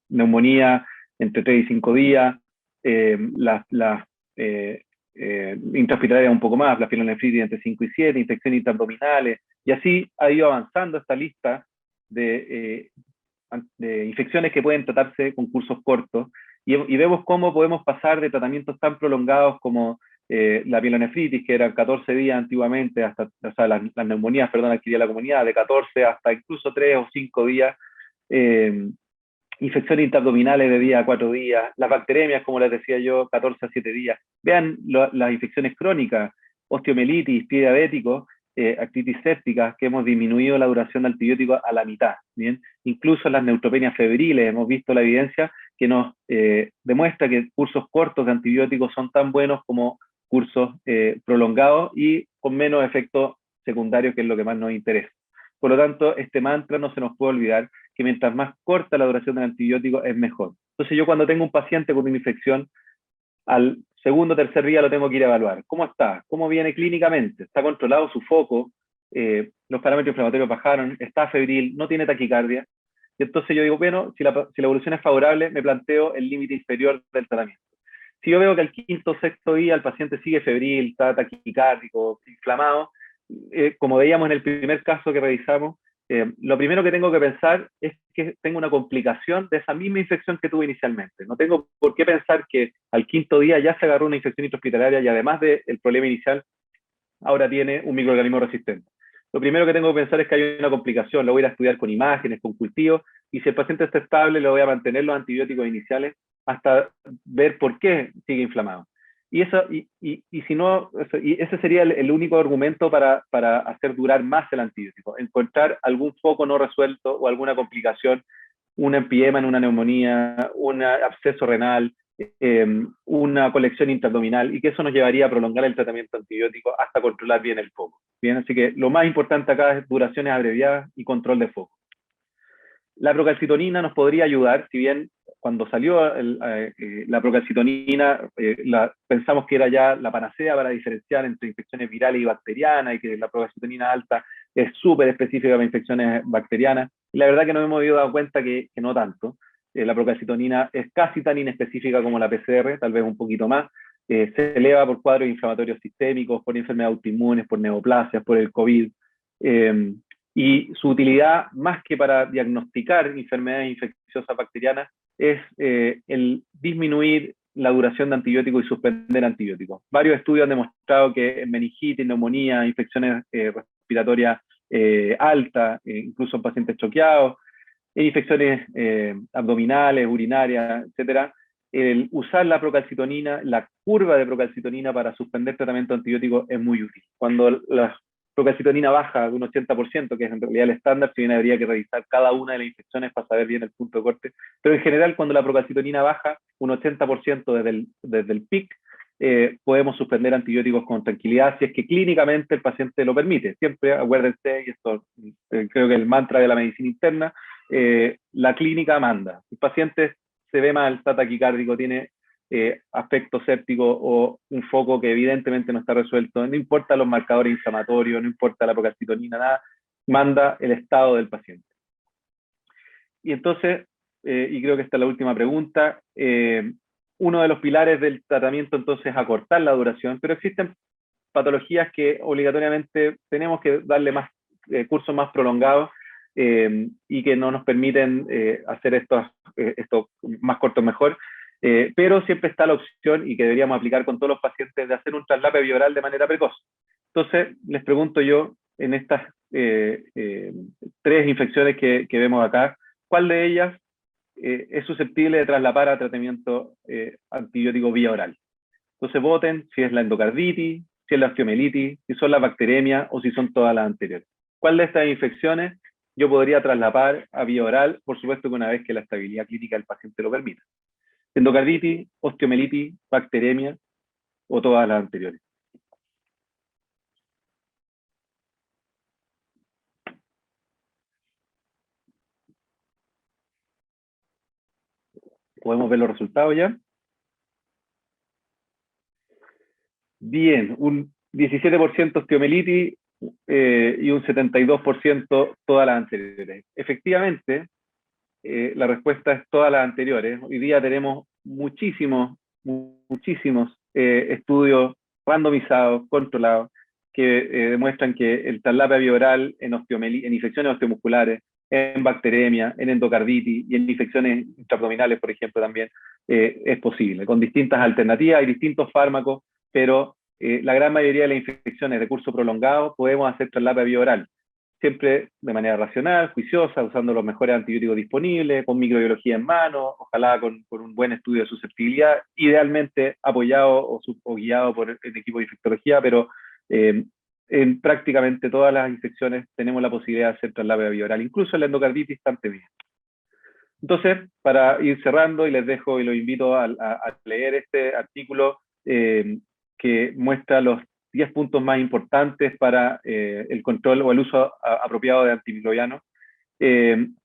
neumonía entre 3 y 5 días, intrahospitalaria un poco más, la pielonefritis entre 5 y 7, infecciones intraabdominales, y así ha ido avanzando esta lista de infecciones que pueden tratarse con cursos cortos, y vemos cómo podemos pasar de tratamientos tan prolongados como la pielonefritis, que eran 14 días antiguamente, hasta, o sea, las neumonías, perdón, adquirida la comunidad, de 14 hasta incluso 3 o 5 días, infecciones intraabdominales de día a 4 días, las bacteriemias, como les decía yo, 14 a 7 días. Vean las infecciones crónicas, osteomielitis, pie diabético, artritis séptica, que hemos disminuido la duración de antibióticos a la mitad. ¿Bien? Incluso las neutropenias febriles, hemos visto la evidencia que nos demuestra que cursos cortos de antibióticos son tan buenos como cursos prolongados y con menos efectos secundarios, que es lo que más nos interesa. Por lo tanto, este mantra no se nos puede olvidar, que mientras más corta la duración del antibiótico es mejor. Entonces yo cuando tengo un paciente con una infección, al segundo o tercer día lo tengo que ir a evaluar. ¿Cómo está? ¿Cómo viene clínicamente? ¿Está controlado su foco? Los parámetros inflamatorios bajaron, está febril, no tiene taquicardia. Y entonces yo digo, bueno, si la evolución es favorable, me planteo el límite inferior del tratamiento. Si yo veo que al quinto o sexto día el paciente sigue febril, está taquicárdico, inflamado, como veíamos en el primer caso que revisamos, lo primero que tengo que pensar es que tengo una complicación de esa misma infección que tuve inicialmente. No tengo por qué pensar que al quinto día ya se agarró una infección intrahospitalaria y además del problema inicial, ahora tiene un microorganismo resistente. Lo primero que tengo que pensar es que hay una complicación, lo voy a ir a estudiar con imágenes, con cultivos, y si el paciente está estable, le voy a mantener los antibióticos iniciales hasta ver por qué sigue inflamado. Y si no, y ese sería el único argumento para hacer durar más el antibiótico, encontrar algún foco no resuelto o alguna complicación, un empiema en una neumonía, un absceso renal, una colección intraabdominal y que eso nos llevaría a prolongar el tratamiento antibiótico hasta controlar bien el foco. Bien, así que lo más importante acá es duraciones abreviadas y control de foco. La procalcitonina nos podría ayudar, si bien cuando salió la procalcitonina pensamos que era ya la panacea para diferenciar entre infecciones virales y bacterianas y que la procalcitonina alta es súper específica para infecciones bacterianas. Y la verdad que nos hemos dado cuenta que no tanto. La procalcitonina es casi tan inespecífica como la PCR, tal vez un poquito más. Se eleva por cuadros inflamatorios sistémicos, por enfermedades autoinmunes, por neoplasias, por el COVID. Y su utilidad, más que para diagnosticar enfermedades infecciosas bacterianas, es el disminuir la duración de antibióticos y suspender antibióticos. Varios estudios han demostrado que en meningitis, neumonía, infecciones respiratorias altas, incluso en pacientes choqueados, en infecciones abdominales, urinarias, etcétera, el usar la procalcitonina, la curva de procalcitonina para suspender tratamiento antibiótico es muy útil. Cuando la procalcitonina baja de un 80%, que es en realidad el estándar, si bien habría que revisar cada una de las infecciones para saber bien el punto de corte, pero en general cuando la procalcitonina baja un 80% desde el pic, podemos suspender antibióticos con tranquilidad si es que clínicamente el paciente lo permite. Siempre acuérdense, y esto creo que el mantra de la medicina interna, la clínica manda. El paciente se ve mal, está taquicárdico, tiene aspecto séptico o un foco que evidentemente no está resuelto, no importa los marcadores inflamatorios, no importa la procalcitonina, nada, manda el estado del paciente. Y entonces, y creo que esta es la última pregunta, uno de los pilares del tratamiento entonces es acortar la duración, pero existen patologías que obligatoriamente tenemos que darle más cursos más prolongados y que no nos permiten hacer esto más cortos mejor. Pero siempre está la opción y que deberíamos aplicar con todos los pacientes de hacer un traslape bioral de manera precoz. Entonces, les pregunto yo, en estas 3 infecciones que vemos acá, ¿cuál de ellas es susceptible de traslapar a tratamiento antibiótico vía oral? Entonces voten si es la endocarditis, si es la osteomielitis, si son las bacteremias o si son todas las anteriores. ¿Cuál de estas infecciones yo podría traslapar a vía oral? Por supuesto que una vez que la estabilidad clínica del paciente lo permita. Endocarditis, osteomielitis, bacteremia o todas las anteriores. ¿Podemos ver los resultados ya? Bien, un 17% osteomielitis y un 72% todas las anteriores. Efectivamente, la respuesta es todas las anteriores. Hoy día tenemos muchísimos estudios randomizados, controlados, que demuestran que el traslape bioral en infecciones osteomusculares, en bacteremia, en endocarditis y en infecciones intraabdominales, por ejemplo, también es posible, con distintas alternativas y distintos fármacos, pero la gran mayoría de las infecciones de curso prolongado podemos hacer traslape bioral, siempre de manera racional, juiciosa, usando los mejores antibióticos disponibles, con microbiología en mano, ojalá con un buen estudio de susceptibilidad, idealmente apoyado o guiado por el equipo de infectología, pero en prácticamente todas las infecciones tenemos la posibilidad de hacer traslapio bioral, incluso en la endocarditis tan temida. Entonces, para ir cerrando, y les dejo y los invito a leer este artículo que muestra los 10 puntos más importantes para el control o el uso apropiado de antimicrobianos.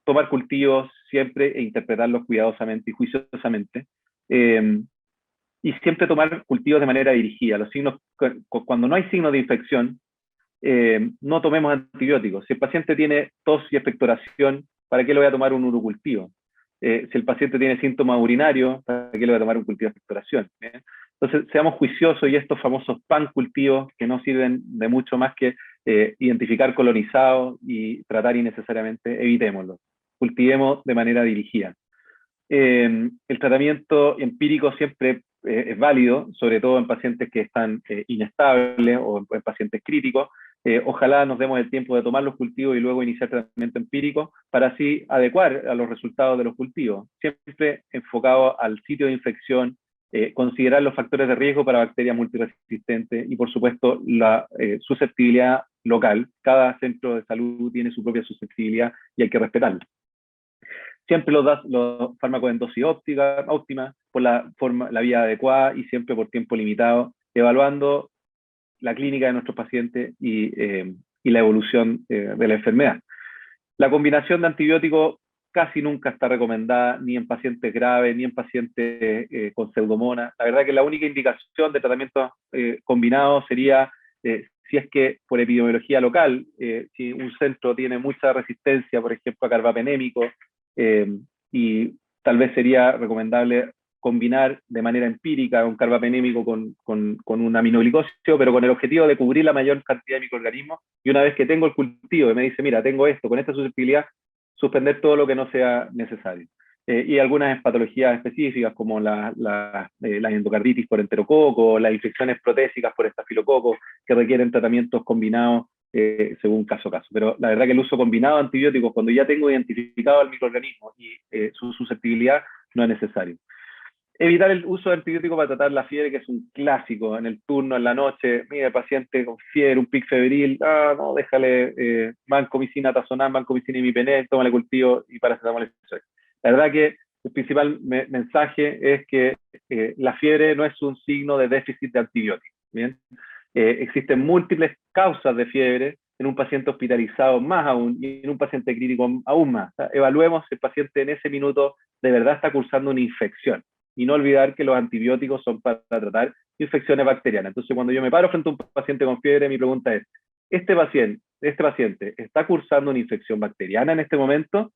Tomar cultivos siempre e interpretarlos cuidadosamente y juiciosamente. Y siempre tomar cultivos de manera dirigida. Los signos, cuando no hay signos de infección, no tomemos antibióticos. Si el paciente tiene tos y expectoración, ¿para qué le voy a tomar un urocultivo? Si el paciente tiene síntomas urinarios, ¿para qué le voy a tomar un cultivo de expectoración? Entonces, seamos juiciosos y estos famosos pancultivos que no sirven de mucho más que identificar colonizados y tratar innecesariamente, evitémoslos. Cultivemos de manera dirigida. El tratamiento empírico siempre es válido, sobre todo en pacientes que están inestables o en pacientes críticos. Ojalá nos demos el tiempo de tomar los cultivos y luego iniciar tratamiento empírico para así adecuar a los resultados de los cultivos, siempre enfocado al sitio de infección, considerar los factores de riesgo para bacterias multiresistentes y, por supuesto, la susceptibilidad local. Cada centro de salud tiene su propia susceptibilidad y hay que respetarla. Siempre los fármacos en dosis óptima, por la vía adecuada y siempre por tiempo limitado, evaluando la clínica de nuestros pacientes y la evolución de la enfermedad. La combinación de antibióticos casi nunca está recomendada ni en pacientes graves, ni en pacientes con pseudomonas. La verdad que la única indicación de tratamientos combinados sería si es que por epidemiología local, si un centro tiene mucha resistencia, por ejemplo, a carbapenémico, y tal vez sería recomendable combinar de manera empírica un carbapenémico con un aminoglicosio, pero con el objetivo de cubrir la mayor cantidad de microorganismos. Y una vez que tengo el cultivo y me dice, mira, tengo esto, con esta susceptibilidad, suspender todo lo que no sea necesario. Y algunas patologías específicas como la endocarditis por enterococo, las infecciones protésicas por estafilococo, que requieren tratamientos combinados según caso a caso. Pero la verdad que el uso combinado de antibióticos, cuando ya tengo identificado al microorganismo y su susceptibilidad, no es necesario. Evitar el uso de antibióticos para tratar la fiebre, que es un clásico en el turno, en la noche. Mira, el paciente con fiebre, un pic febril, no, déjale vancomicina, tazonam, vancomicina y imipenem, tómale cultivo y paracetamol. La verdad que el principal mensaje es que la fiebre no es un signo de déficit de antibióticos. ¿Bien? Existen múltiples causas de fiebre en un paciente hospitalizado más aún y en un paciente crítico aún más. O sea, evaluemos si el paciente en ese minuto de verdad está cursando una infección. Y no olvidar que los antibióticos son para tratar infecciones bacterianas. Entonces, cuando yo me paro frente a un paciente con fiebre, mi pregunta es, ¿este paciente está cursando una infección bacteriana en este momento?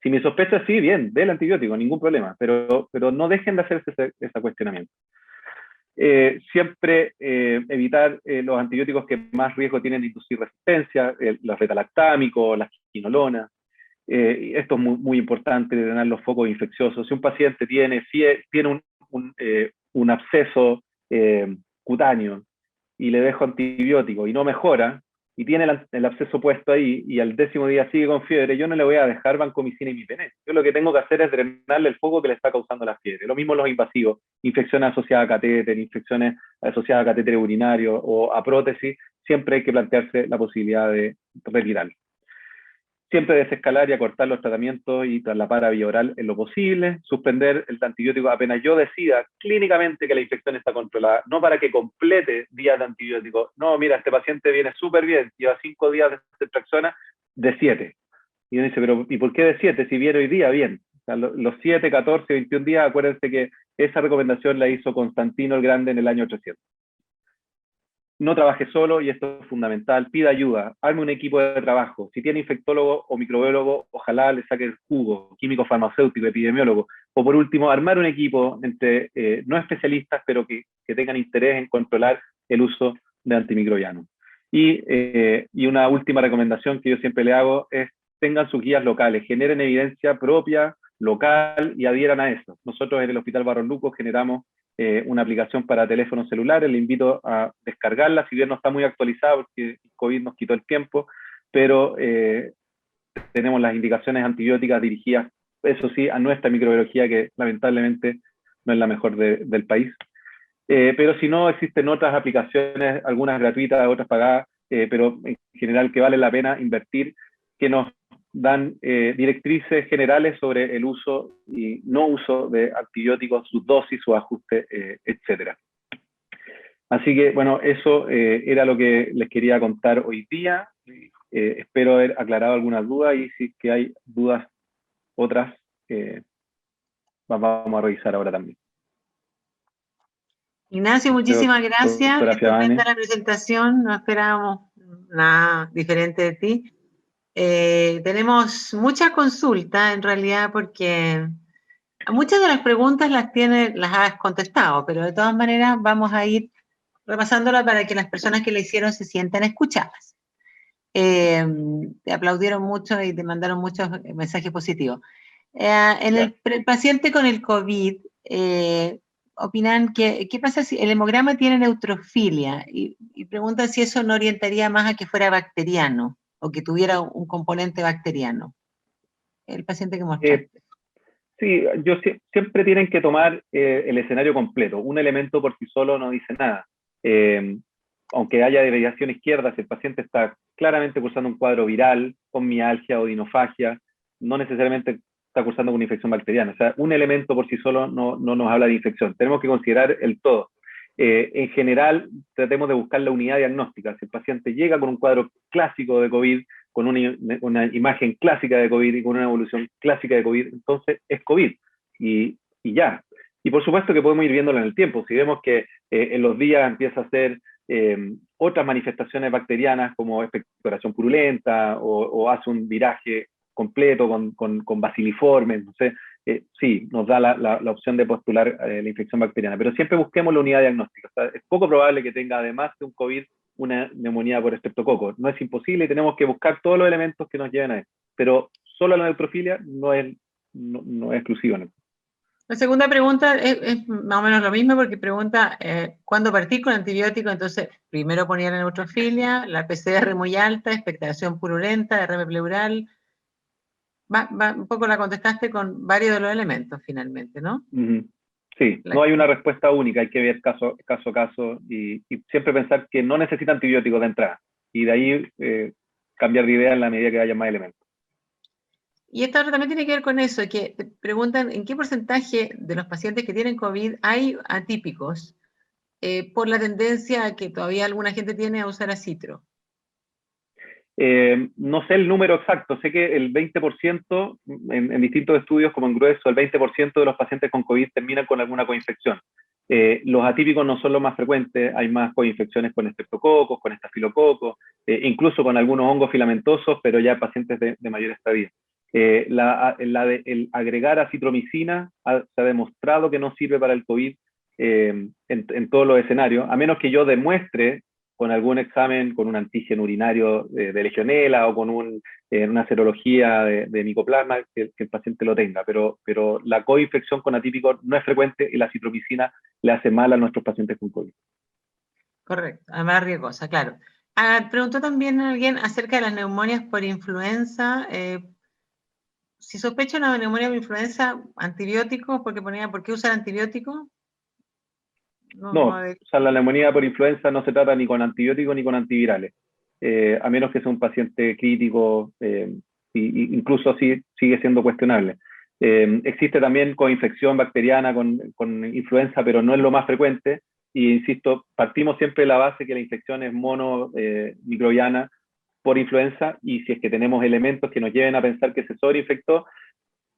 Si mi sospecha es sí, bien, dé el antibiótico, ningún problema, pero no dejen de hacerse ese cuestionamiento. Siempre evitar los antibióticos que más riesgo tienen de inducir resistencia, los betalactámicos, las quinolonas. Esto es muy importante, de tener los focos infecciosos. Si un paciente tiene un absceso cutáneo y le dejo antibiótico y no mejora, y tiene el absceso puesto ahí, y al 10.º día sigue con fiebre, yo no le voy a dejar vancomicina y imipenem. Yo lo que tengo que hacer es drenarle el foco que le está causando la fiebre. Lo mismo los invasivos, infecciones asociadas a catéter, infecciones asociadas a catéter urinario o a prótesis, siempre hay que plantearse la posibilidad de retirarlo. Siempre desescalar y acortar los tratamientos y traslapar a vía oral en lo posible, suspender el antibiótico apenas yo decida clínicamente que la infección está controlada, no para que complete días de antibiótico. No, mira, este paciente viene súper bien, lleva 5 días de ceftriaxona, de 7. Y uno dice, pero ¿y por qué de 7? Si viene hoy día, bien. O sea, los 7, 14, 21 días, acuérdense que esa recomendación la hizo Constantino el Grande en el año 300. No trabaje solo, y esto es fundamental, pida ayuda, arme un equipo de trabajo. Si tiene infectólogo o microbiólogo, ojalá le saque el jugo, químico farmacéutico, epidemiólogo. O por último, armar un equipo entre no especialistas, pero que tengan interés en controlar el uso de antimicrobianos. Y una última recomendación que yo siempre le hago es tengan sus guías locales, generen evidencia propia, local, y adhieran a eso. Nosotros en el Hospital Barros Luco generamos una aplicación para teléfonos celulares, le invito a descargarla, si bien no está muy actualizada porque el COVID nos quitó el tiempo, pero tenemos las indicaciones antibióticas dirigidas, eso sí, a nuestra microbiología, que lamentablemente no es la mejor del país. Pero si no, existen otras aplicaciones, algunas gratuitas, otras pagadas, pero en general que vale la pena invertir, que nos dan directrices generales sobre el uso y no uso de antibióticos, sus dosis, su ajuste, etc. Así que, bueno, eso era lo que les quería contar hoy día. Espero haber aclarado algunas dudas, y si es que hay dudas otras, vamos a revisar ahora también. Ignacio, muchísimas gracias. Estupenda la presentación, no esperábamos nada diferente de ti. Tenemos muchas consultas en realidad, porque muchas de las preguntas las has contestado, pero de todas maneras vamos a ir repasándolas para que las personas que la hicieron se sientan escuchadas. Te aplaudieron mucho y te mandaron muchos mensajes positivos. El paciente con el COVID, opinan que qué pasa si el hemograma tiene neutrofilia, y preguntan si eso no orientaría más a que fuera bacteriano o que tuviera un componente bacteriano. El paciente que mostraste. Sí, siempre tienen que tomar el escenario completo. Un elemento por sí solo no dice nada. Aunque haya desviación izquierda, si el paciente está claramente cursando un cuadro viral, con mialgia o dinofagia, no necesariamente está cursando con una infección bacteriana. O sea, un elemento por sí solo no nos habla de infección. Tenemos que considerar el todo. En general, tratemos de buscar la unidad diagnóstica. Si el paciente llega con un cuadro clásico de COVID, con una imagen clásica de COVID y con una evolución clásica de COVID, entonces es COVID. Y ya. Y por supuesto que podemos ir viéndolo en el tiempo. Si vemos que en los días empieza a ser otras manifestaciones bacterianas como expectoración purulenta o hace un viraje completo con baciliformes, no sé, sí, nos da la opción de postular la infección bacteriana, pero siempre busquemos la unidad diagnóstica. O sea, es poco probable que tenga, además de un COVID, una neumonía por estreptococo. No es imposible y tenemos que buscar todos los elementos que nos lleven a eso. Pero solo la neutrofilia no es exclusiva, ¿no? La segunda pregunta es más o menos lo mismo, porque pregunta ¿cuándo partir con antibiótico? Entonces, primero ponía la neutrofilia, la PCR muy alta, expectoración purulenta, RM pleural. Un poco la contestaste con varios de los elementos finalmente, ¿no? Sí, no hay una respuesta única, hay que ver caso a caso y siempre pensar que no necesita antibióticos de entrada y de ahí cambiar de idea en la medida que haya más elementos. Y esta también tiene que ver con eso, que te preguntan en qué porcentaje de los pacientes que tienen COVID hay atípicos, por la tendencia que todavía alguna gente tiene a usar acitro. No sé el número exacto, sé que el 20% en distintos estudios, como en grueso, el 20% de los pacientes con COVID terminan con alguna coinfección. Los atípicos no son los más frecuentes, hay más coinfecciones con estreptococos, con estafilococos, incluso con algunos hongos filamentosos, pero ya pacientes de mayor estadia. El agregar acitromicina se ha demostrado que no sirve para el COVID en todos los escenarios, a menos que yo demuestre con algún examen, con un antígeno urinario de Legionela o con una serología de micoplasma, que el paciente lo tenga. Pero la coinfección con atípicos no es frecuente y la acitromicina le hace mal a nuestros pacientes con COVID. Correcto, además riesgosa, claro. Preguntó también alguien acerca de las neumonias por influenza. Si sospecha una neumonía por influenza, antibióticos, porque ponía, ¿por qué usar antibióticos? No, o sea, la neumonía por influenza no se trata ni con antibióticos ni con antivirales, a menos que sea un paciente crítico, incluso así sigue siendo cuestionable. Existe también coinfección bacteriana con influenza, pero no es lo más frecuente, y insisto, partimos siempre de la base que la infección es microbiana por influenza, y si es que tenemos elementos que nos lleven a pensar que se sobreinfectó,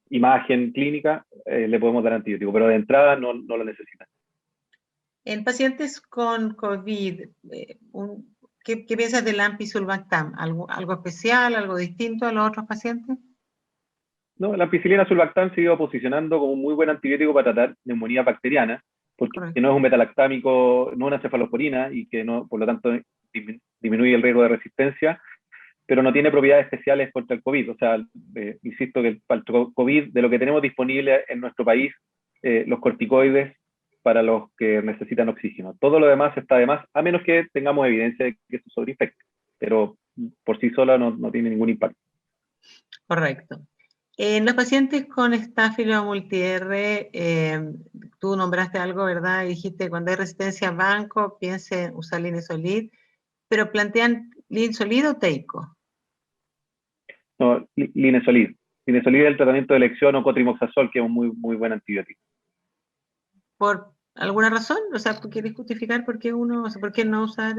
imagen clínica, le podemos dar antibiótico, pero de entrada no lo necesitan. En pacientes con COVID, ¿qué piensas del ampicilbactam? ¿Algo especial, algo distinto a los otros pacientes? No, la ampicilina sulbactam se iba posicionando como un muy buen antibiótico para tratar neumonía bacteriana, porque no es un metalactámico, no es una cefalosporina y que no, por lo tanto disminuye el riesgo de resistencia, pero no tiene propiedades especiales contra el COVID. O sea, insisto que para el COVID, de lo que tenemos disponible en nuestro país, los corticoides para los que necesitan oxígeno. Todo lo demás está de más, a menos que tengamos evidencia de que se sobreinfecte, pero por sí sola no tiene ningún impacto. Correcto. En los pacientes con estáfilo multi-R, tú nombraste algo, ¿verdad? Y dijiste, cuando hay resistencia a banco, piense en usar Linezolid, pero plantean Linezolid o Teico. No, Linezolid. Linezolid es el tratamiento de elección, o cotrimoxazol, que es un muy buen antibiótico. ¿Por alguna razón? O sea, ¿quieres justificar por qué por qué no usar?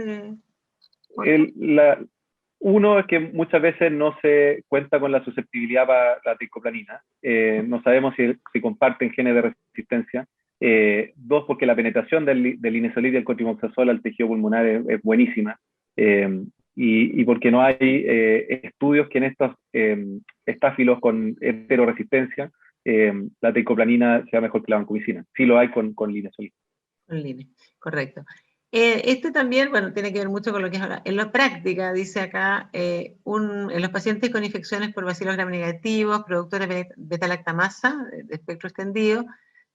Uno es que muchas veces no se cuenta con la susceptibilidad para la tricoplanina. No sabemos si comparten genes de resistencia. Dos, porque la penetración del linezolid y el cotrimoxazol al tejido pulmonar es buenísima. Y porque no hay estudios que en estos estáfilos con heteroresistencia la tricoplanina sea mejor que la vancomicina. Sí lo hay con linezolid. Con line, correcto. Este también, bueno, tiene que ver mucho con lo que es ahora. En la práctica, dice acá, en los pacientes con infecciones por bacilos gram-negativos, productores de beta-lactamasa de espectro extendido,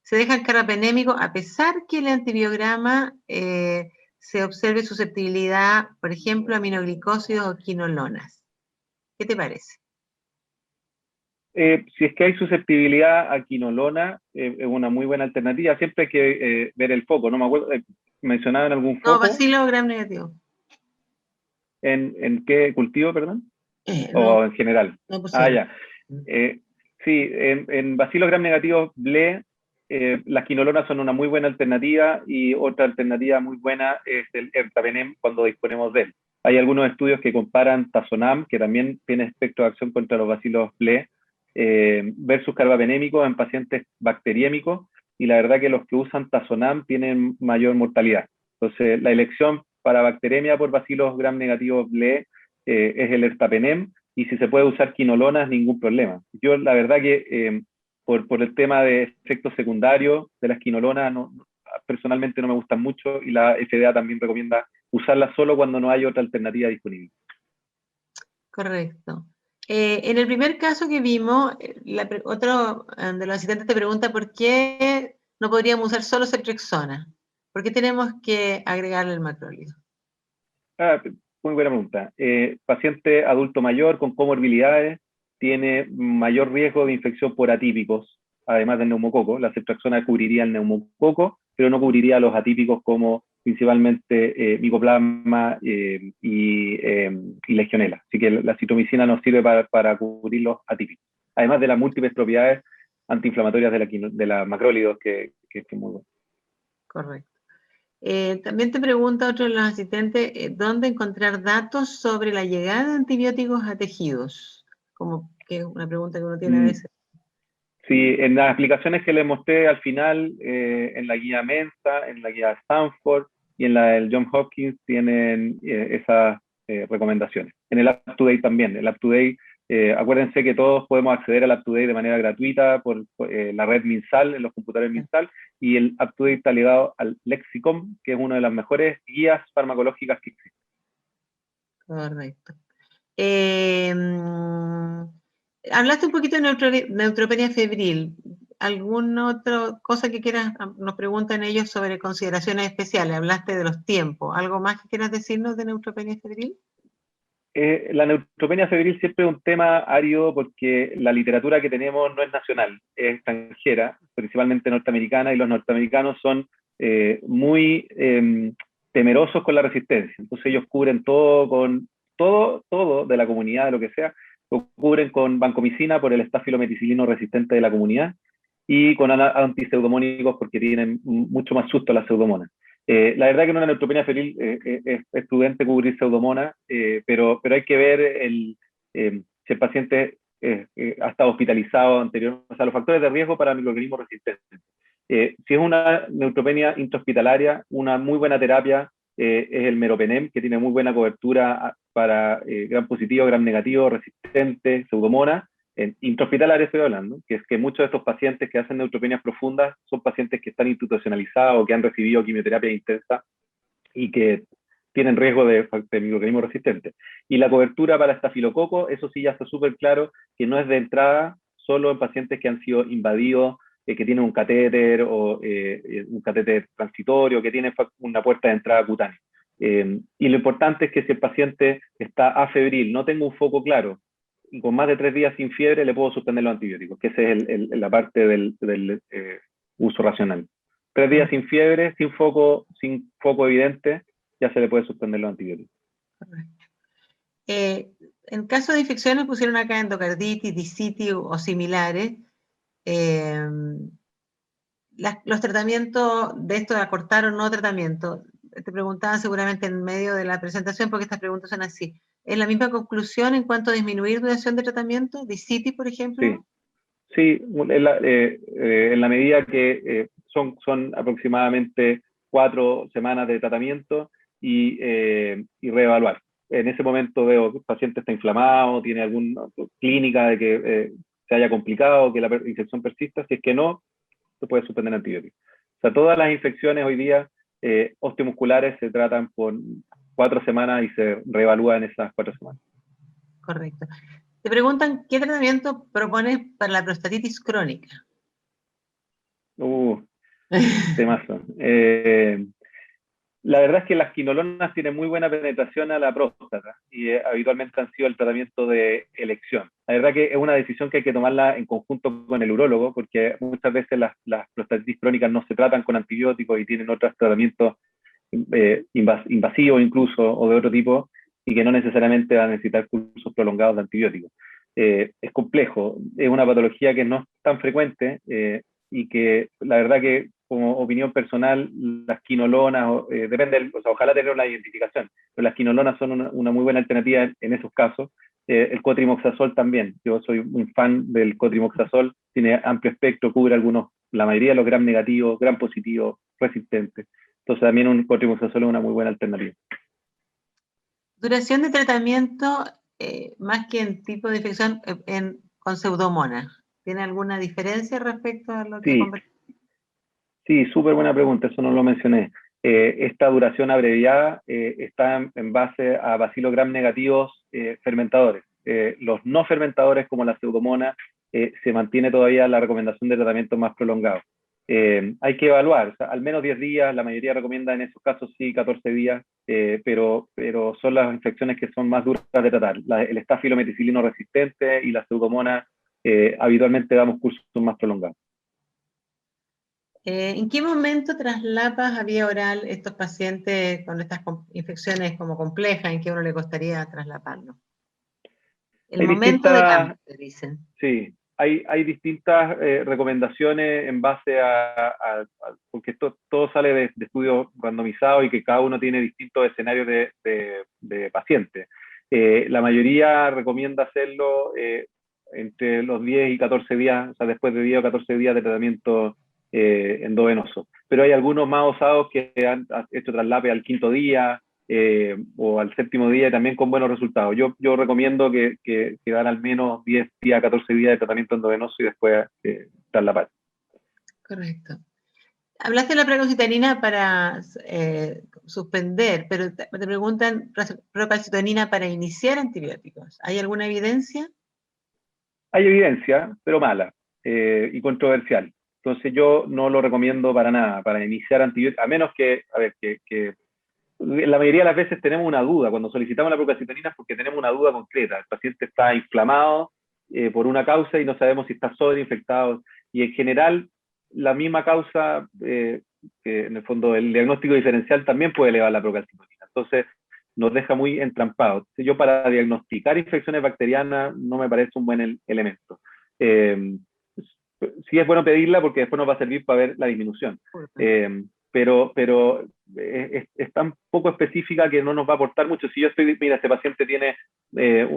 se deja carbapenémico a pesar que el antibiograma se observe susceptibilidad, por ejemplo, a aminoglicósidos o quinolonas. ¿Qué te parece? Si es que hay susceptibilidad a quinolona, es una muy buena alternativa. Siempre hay que ver el foco. No me acuerdo, mencionaba en algún foco. No, bacilo gram negativo. ¿En qué cultivo, perdón? O en general. No, pues ya. Sí, en bacilos gram negativos BLE, las quinolonas son una muy buena alternativa, y otra alternativa muy buena es el ertapenem cuando disponemos de él. Hay algunos estudios que comparan tazonam, que también tiene espectro de acción contra los bacilos BLE, versus carbapenémicos en pacientes bacteriémicos, y la verdad que los que usan tazonam tienen mayor mortalidad. Entonces, la elección para bacteremia por bacilos gram negativos BLE es el ertapenem, y si se puede usar quinolonas, ningún problema. Yo la verdad que por el tema de efectos secundarios de las quinolonas, personalmente no me gustan mucho, y la FDA también recomienda usarlas solo cuando no hay otra alternativa disponible. Correcto. En el primer caso que vimos, otro de los asistentes te pregunta por qué no podríamos usar solo ceftriaxona. ¿Por qué tenemos que agregarle el macrólido? Muy buena pregunta. Paciente adulto mayor con comorbilidades tiene mayor riesgo de infección por atípicos, además del neumococo. La ceftriaxona cubriría el neumococo, pero no cubriría los atípicos como principalmente micoplasma y legionela. Así que la citromicina nos sirve para cubrir los atípicos, además de las múltiples propiedades antiinflamatorias de la macrólidos, que es muy bueno. Correcto. También te pregunta otro de los asistentes, ¿dónde encontrar datos sobre la llegada de antibióticos a tejidos? Como que es una pregunta que uno tiene a veces. Sí, en las aplicaciones que les mostré al final, en la guía Mensa, en la guía Stanford y en la del Johns Hopkins, tienen esas recomendaciones. En el UpToDate también. El UpToDate, acuérdense que todos podemos acceder al UpToDate de manera gratuita por la red MinSal, en los computadores MinSal, y el UpToDate está ligado al Lexicom, que es una de las mejores guías farmacológicas que existen. Correcto. Hablaste un poquito de neutropenia febril. ¿Alguna otra cosa que quieras? Nos preguntan ellos sobre consideraciones especiales. Hablaste de los tiempos. ¿Algo más que quieras decirnos de neutropenia febril? La neutropenia febril siempre es un tema árido, porque la literatura que tenemos no es nacional, es extranjera, principalmente norteamericana, y los norteamericanos son muy temerosos con la resistencia. Entonces ellos cubren todo de la comunidad, de lo que sea, lo cubren con vancomicina por el estafilometicilino resistente de la comunidad, y con antiseudomónicos porque tienen mucho más susto a las pseudomonas. La verdad que en una neutropenia febril es prudente cubrir pseudomonas, pero hay que ver si el paciente ha estado hospitalizado anteriormente, o sea, los factores de riesgo para microorganismos resistentes. Si es una neutropenia intrahospitalaria, una muy buena terapia es el meropenem, que tiene muy buena cobertura para gram positivo, gram negativo, resistente, pseudomonas. En intrahospitalaria estoy hablando, que es que muchos de estos pacientes que hacen neutropenias profundas son pacientes que están institucionalizados o que han recibido quimioterapia intensa y que tienen riesgo de microorganismos resistentes. Y la cobertura para estafilococo, eso sí ya está súper claro, que no es de entrada solo en pacientes que han sido invadidos, que tienen un catéter o un catéter transitorio, que tienen una puerta de entrada cutánea. Y lo importante es que si el paciente está afebril, no tengo un foco claro, y con más de 3 días sin fiebre, le puedo suspender los antibióticos, que esa es la parte del uso racional. 3 días sin fiebre, sin foco evidente, ya se le puede suspender los antibióticos. En caso de infecciones, pusieron acá endocarditis, discitis o similares. Los tratamientos de esto, de acortar o no tratamiento, te preguntaban seguramente en medio de la presentación, porque estas preguntas son así. ¿Es la misma conclusión en cuanto a disminuir duración de tratamiento? ¿Discitis, por ejemplo? Sí, en la medida que son aproximadamente 4 semanas de tratamiento y reevaluar. En ese momento veo que el paciente está inflamado, tiene alguna clínica de que se haya complicado, que la infección persista. Si es que no, se puede suspender antibióticos. O sea, todas las infecciones hoy día osteomusculares se tratan por 4 semanas y se reevalúan esas 4 semanas. Correcto. Te preguntan, ¿qué tratamiento propones para la prostatitis crónica? Temazo. La verdad es que las quinolonas tienen muy buena penetración a la próstata y habitualmente han sido el tratamiento de elección. La verdad que es una decisión que hay que tomarla en conjunto con el urólogo, porque muchas veces las prostatitis crónicas no se tratan con antibióticos y tienen otros tratamientos invasivos incluso, o de otro tipo, y que no necesariamente van a necesitar cursos prolongados de antibióticos. es complejo, es una patología que no es tan frecuente y que la verdad que como opinión personal, las quinolonas, depende, o sea, ojalá tener una identificación, pero las quinolonas son una muy buena alternativa en esos casos. El cotrimoxazol también, yo soy un fan del cotrimoxazol, tiene amplio espectro, cubre la mayoría de los gram negativos, gram positivos, resistentes. Entonces también un cotrimoxazol es una muy buena alternativa. Duración de tratamiento, más que en tipo de infección, con Pseudomonas. ¿Tiene alguna diferencia respecto a lo que conversamos? Sí, súper buena pregunta, eso no lo mencioné. Esta duración abreviada está en base a bacilos gram negativos fermentadores. Los no fermentadores, como la Pseudomonas, se mantiene todavía la recomendación de tratamiento más prolongado. Hay que evaluar, o sea, al menos 10 días, la mayoría recomienda en esos casos sí 14 días, pero son las infecciones que son más duras de tratar. El estafilometicilino resistente y la Pseudomonas, habitualmente damos cursos más prolongados. ¿En qué momento traslapas a vía oral estos pacientes con estas infecciones como complejas en que a uno le costaría traslaparlo? El momento de cambio, dicen. Sí, hay distintas recomendaciones en base porque esto todo sale de estudios randomizados y que cada uno tiene distintos escenarios de pacientes. La mayoría recomienda hacerlo entre los 10 y 14 días, o sea, después de 10 o 14 días de tratamiento endovenoso. Pero hay algunos más osados que han hecho traslape al quinto día, o al séptimo día y también con buenos resultados. Yo recomiendo que dan al menos 10 días, 14 días de tratamiento endovenoso y después traslapar. Correcto. Hablaste de la procalcitonina para suspender, pero te preguntan procalcitonina para iniciar antibióticos. ¿Hay alguna evidencia? Hay evidencia, pero mala y controversial. Entonces yo no lo recomiendo para nada, para iniciar antibióticos, a menos que, a ver, que la mayoría de las veces tenemos una duda. Cuando solicitamos la procalcitonina es porque tenemos una duda concreta. El paciente está inflamado por una causa y no sabemos si está sobreinfectado. Y en general, la misma causa, que en el fondo el diagnóstico diferencial también puede elevar la procalcitonina. Entonces, nos deja muy entrampados. Yo para diagnosticar infecciones bacterianas no me parece un buen elemento. Sí es bueno pedirla porque después nos va a servir para ver la disminución. Pero es tan poco específica que no nos va a aportar mucho. Si yo estoy, mira, este paciente tiene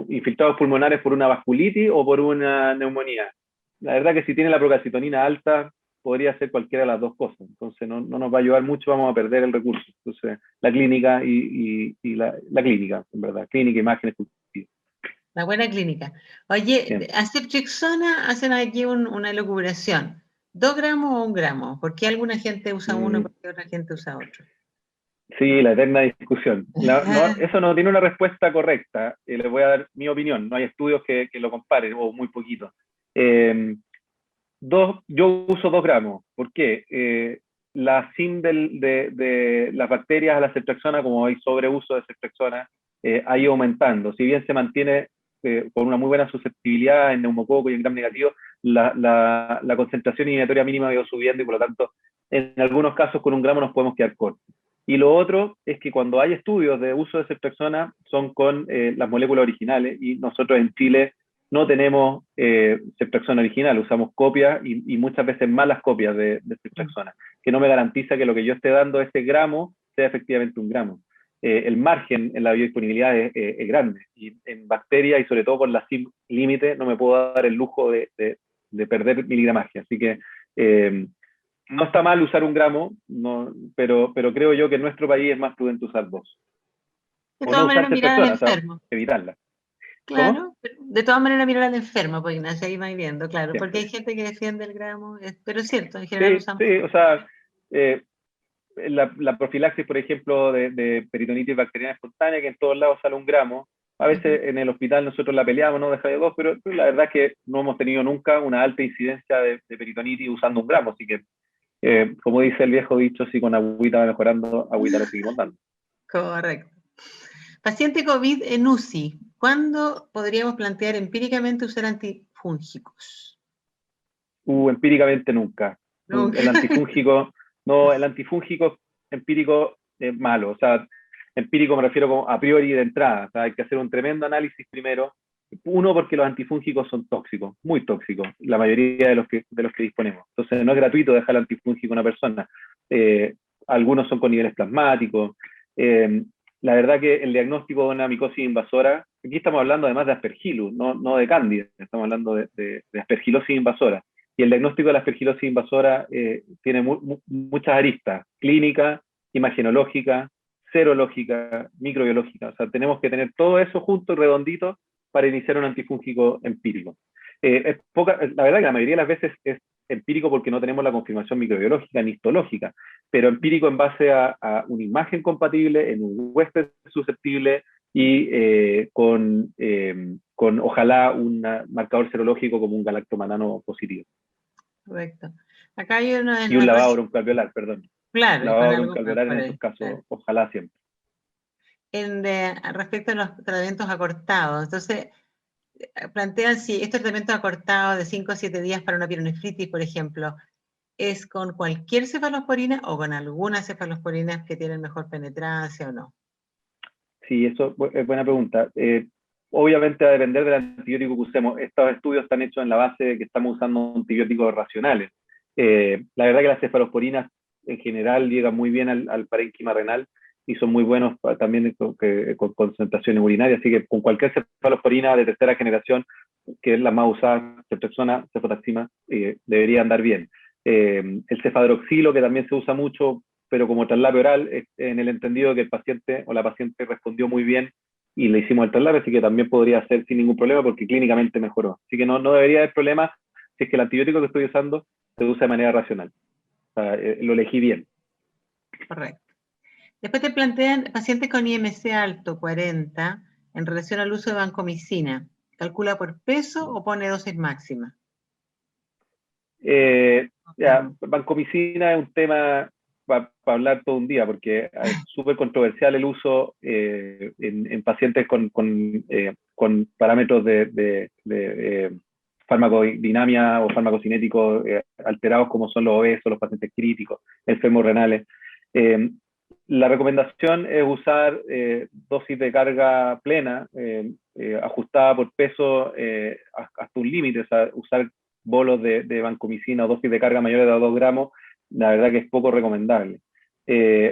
infiltrados pulmonares por una vasculitis o por una neumonía. La verdad que si tiene la procalcitonina alta, podría ser cualquiera de las dos cosas. Entonces no nos va a ayudar mucho, vamos a perder el recurso. Entonces la clínica y la clínica, en verdad, clínica, imágenes. La buena clínica. Oye, a ceftriaxona hacen aquí una elucubración. ¿2 gramos o 1 gramo? ¿Por qué alguna gente usa uno y por qué otra gente usa otro? Sí, la eterna discusión. Eso no tiene una respuesta correcta. Les voy a dar mi opinión. No hay estudios que lo comparen, o muy poquitos. Yo uso 2 gramos. ¿Por qué? La SIM de las bacterias a la ceftriaxona, como hay sobreuso de ceftriaxona, ha ido aumentando. Si bien se mantiene con una muy buena susceptibilidad en neumococo y en gram negativo, la concentración inhibitoria mínima ha ido subiendo y por lo tanto, en algunos casos con 1 gramo nos podemos quedar cortos. Y lo otro es que cuando hay estudios de uso de ceftriaxona son con las moléculas originales y nosotros en Chile no tenemos ceftriaxona original, usamos copias y muchas veces malas copias de ceftriaxona, que no me garantiza que lo que yo esté dando ese gramo sea efectivamente 1 gramo. El margen en la biodisponibilidad es grande y en bacterias y sobre todo con la CIM límite no me puedo dar el lujo de perder miligramaje. Así que no está mal usar 1 gramo, pero creo yo que en nuestro país es más prudente usar 2. De todas maneras, mirar al enfermo. O sea, evitarla. Claro, de todas maneras mirar al enfermo, pues Ignacia, ahí va viendo, claro, siempre. Porque hay gente que defiende el gramo, pero es cierto, en general usamos. Sí, o sea, la profilaxis, por ejemplo, de peritonitis bacteriana espontánea, que en todos lados sale 1 gramo. A veces en el hospital nosotros la peleamos, no deja de 2, pero la verdad es que no hemos tenido nunca una alta incidencia de peritonitis usando 1 gramo, así que como dice el viejo dicho, si con agüita va mejorando, agüita le seguimos dando. Correcto. Paciente COVID en UCI, ¿cuándo podríamos plantear empíricamente usar antifúngicos? Empíricamente nunca. ¿Nunca? El antifúngico, no, el antifúngico empírico es malo, o sea, empírico me refiero como a priori de entrada, o sea, hay que hacer un tremendo análisis primero Uno, porque los antifúngicos son tóxicos, muy tóxicos, la mayoría de los que disponemos. Entonces no es gratuito dejar el antifúngico a una persona. Algunos son con niveles plasmáticos. La verdad que el diagnóstico de una micosis invasora, aquí estamos hablando además de Aspergillus, no de Cándida, estamos hablando de Aspergillosis invasora. Y el diagnóstico de la Aspergillosis invasora tiene muchas aristas, clínica, imagenológica, serológica, microbiológica. O sea, tenemos que tener todo eso junto y redondito para iniciar un antifúngico empírico. La verdad que la mayoría de las veces es empírico porque no tenemos la confirmación microbiológica ni histológica, pero empírico en base a una imagen compatible, en un huésped susceptible y con ojalá un marcador serológico como un galactomanano positivo. Correcto. Acá hay uno de y un lavado broncoalveolar, perdón. Claro, lavado broncoalveolar en estos casos, claro. ojalá siempre. Respecto a los tratamientos acortados, entonces plantean si estos tratamientos acortados de 5 a 7 días para una pielonefritis, por ejemplo, ¿es con cualquier cefalosporina o con algunas cefalosporinas que tienen mejor penetrancia o no? Sí, eso es buena pregunta. Obviamente va a depender del antibiótico que usemos. Estos estudios están hechos en la base de que estamos usando antibióticos racionales. La verdad que las cefalosporinas en general llegan muy bien al parénquima renal y son muy buenos también con concentraciones urinarias, así que con cualquier cefalosporina de tercera generación, que es la más usada, ceftriaxona, cefotaxima, debería andar bien. El cefadroxilo, que también se usa mucho, pero como traslapio oral, en el entendido que el paciente o la paciente respondió muy bien y le hicimos el traslapio, así que también podría ser sin ningún problema porque clínicamente mejoró. Así que no debería haber problema si es que el antibiótico que estoy usando se usa de manera racional. O sea, lo elegí bien. Correcto. Después te plantean pacientes con IMC alto, 40, en relación al uso de vancomicina. ¿Calcula por peso o pone dosis máxima? Vancomicina es un tema para hablar todo un día, porque es súper controversial el uso en pacientes con parámetros de farmacodinamia o farmacocinéticos alterados, como son los obesos, los pacientes críticos, enfermos renales. La recomendación es usar dosis de carga plena, ajustada por peso hasta un límite, o sea, usar bolos de vancomicina o dosis de carga mayores de 2 gramos, la verdad que es poco recomendable.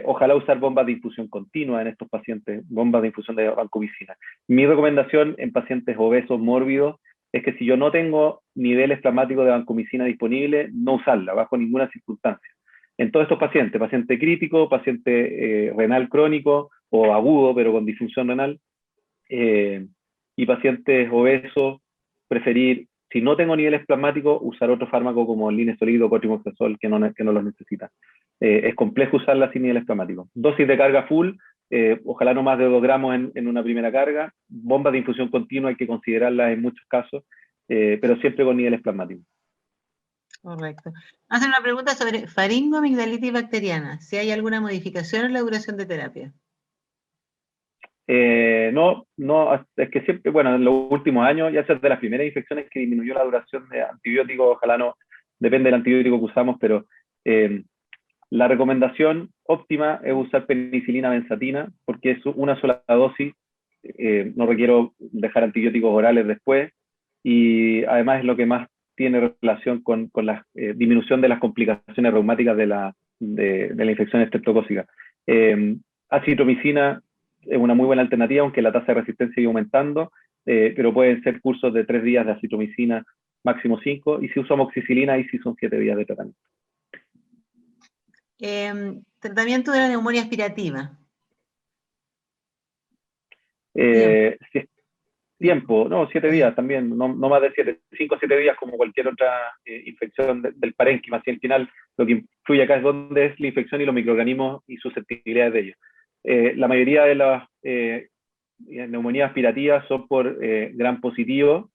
Ojalá usar bombas de infusión continua en estos pacientes, bombas de infusión de vancomicina. Mi recomendación en pacientes obesos mórbidos es que si yo no tengo niveles plasmáticos de vancomicina disponibles, no usarla bajo ninguna circunstancia. En todos estos pacientes, paciente crítico, paciente renal crónico o agudo, pero con disfunción renal, y pacientes obesos, preferir, si no tengo niveles plasmáticos, usar otro fármaco como el linezolid o cotrimoxazol que no los necesita. Es complejo usarla sin niveles plasmáticos. Dosis de carga full, ojalá no más de 2 gramos en una primera carga. Bombas de infusión continua hay que considerarlas en muchos casos, pero siempre con niveles plasmáticos. Correcto. Hacen una pregunta sobre faringoamigdalitis bacteriana. Si hay alguna modificación en la duración de terapia. No, es que siempre, bueno, en los últimos años, ya sea de las primeras infecciones que disminuyó la duración de antibióticos, ojalá no, depende del antibiótico que usamos, pero la recomendación óptima es usar penicilina benzatina, porque es una sola dosis, no requiero dejar antibióticos orales después, y además es lo que más tiene relación con la disminución de las complicaciones reumáticas de la infección estreptocócica. Acitromicina es una muy buena alternativa, aunque la tasa de resistencia sigue aumentando, pero pueden ser cursos de 3 días de acitromicina, máximo 5, y si uso amoxicilina, ahí sí son 7 días de tratamiento. Tratamiento de la neumonía aspirativa. Tiempo, no, 7 días también, no más de 7, 5 o 7 días como cualquier otra infección del parénquima. Así al final lo que influye acá es dónde es la infección y los microorganismos y susceptibilidades de ellos. La mayoría de las neumonías aspirativas son por gram positivo.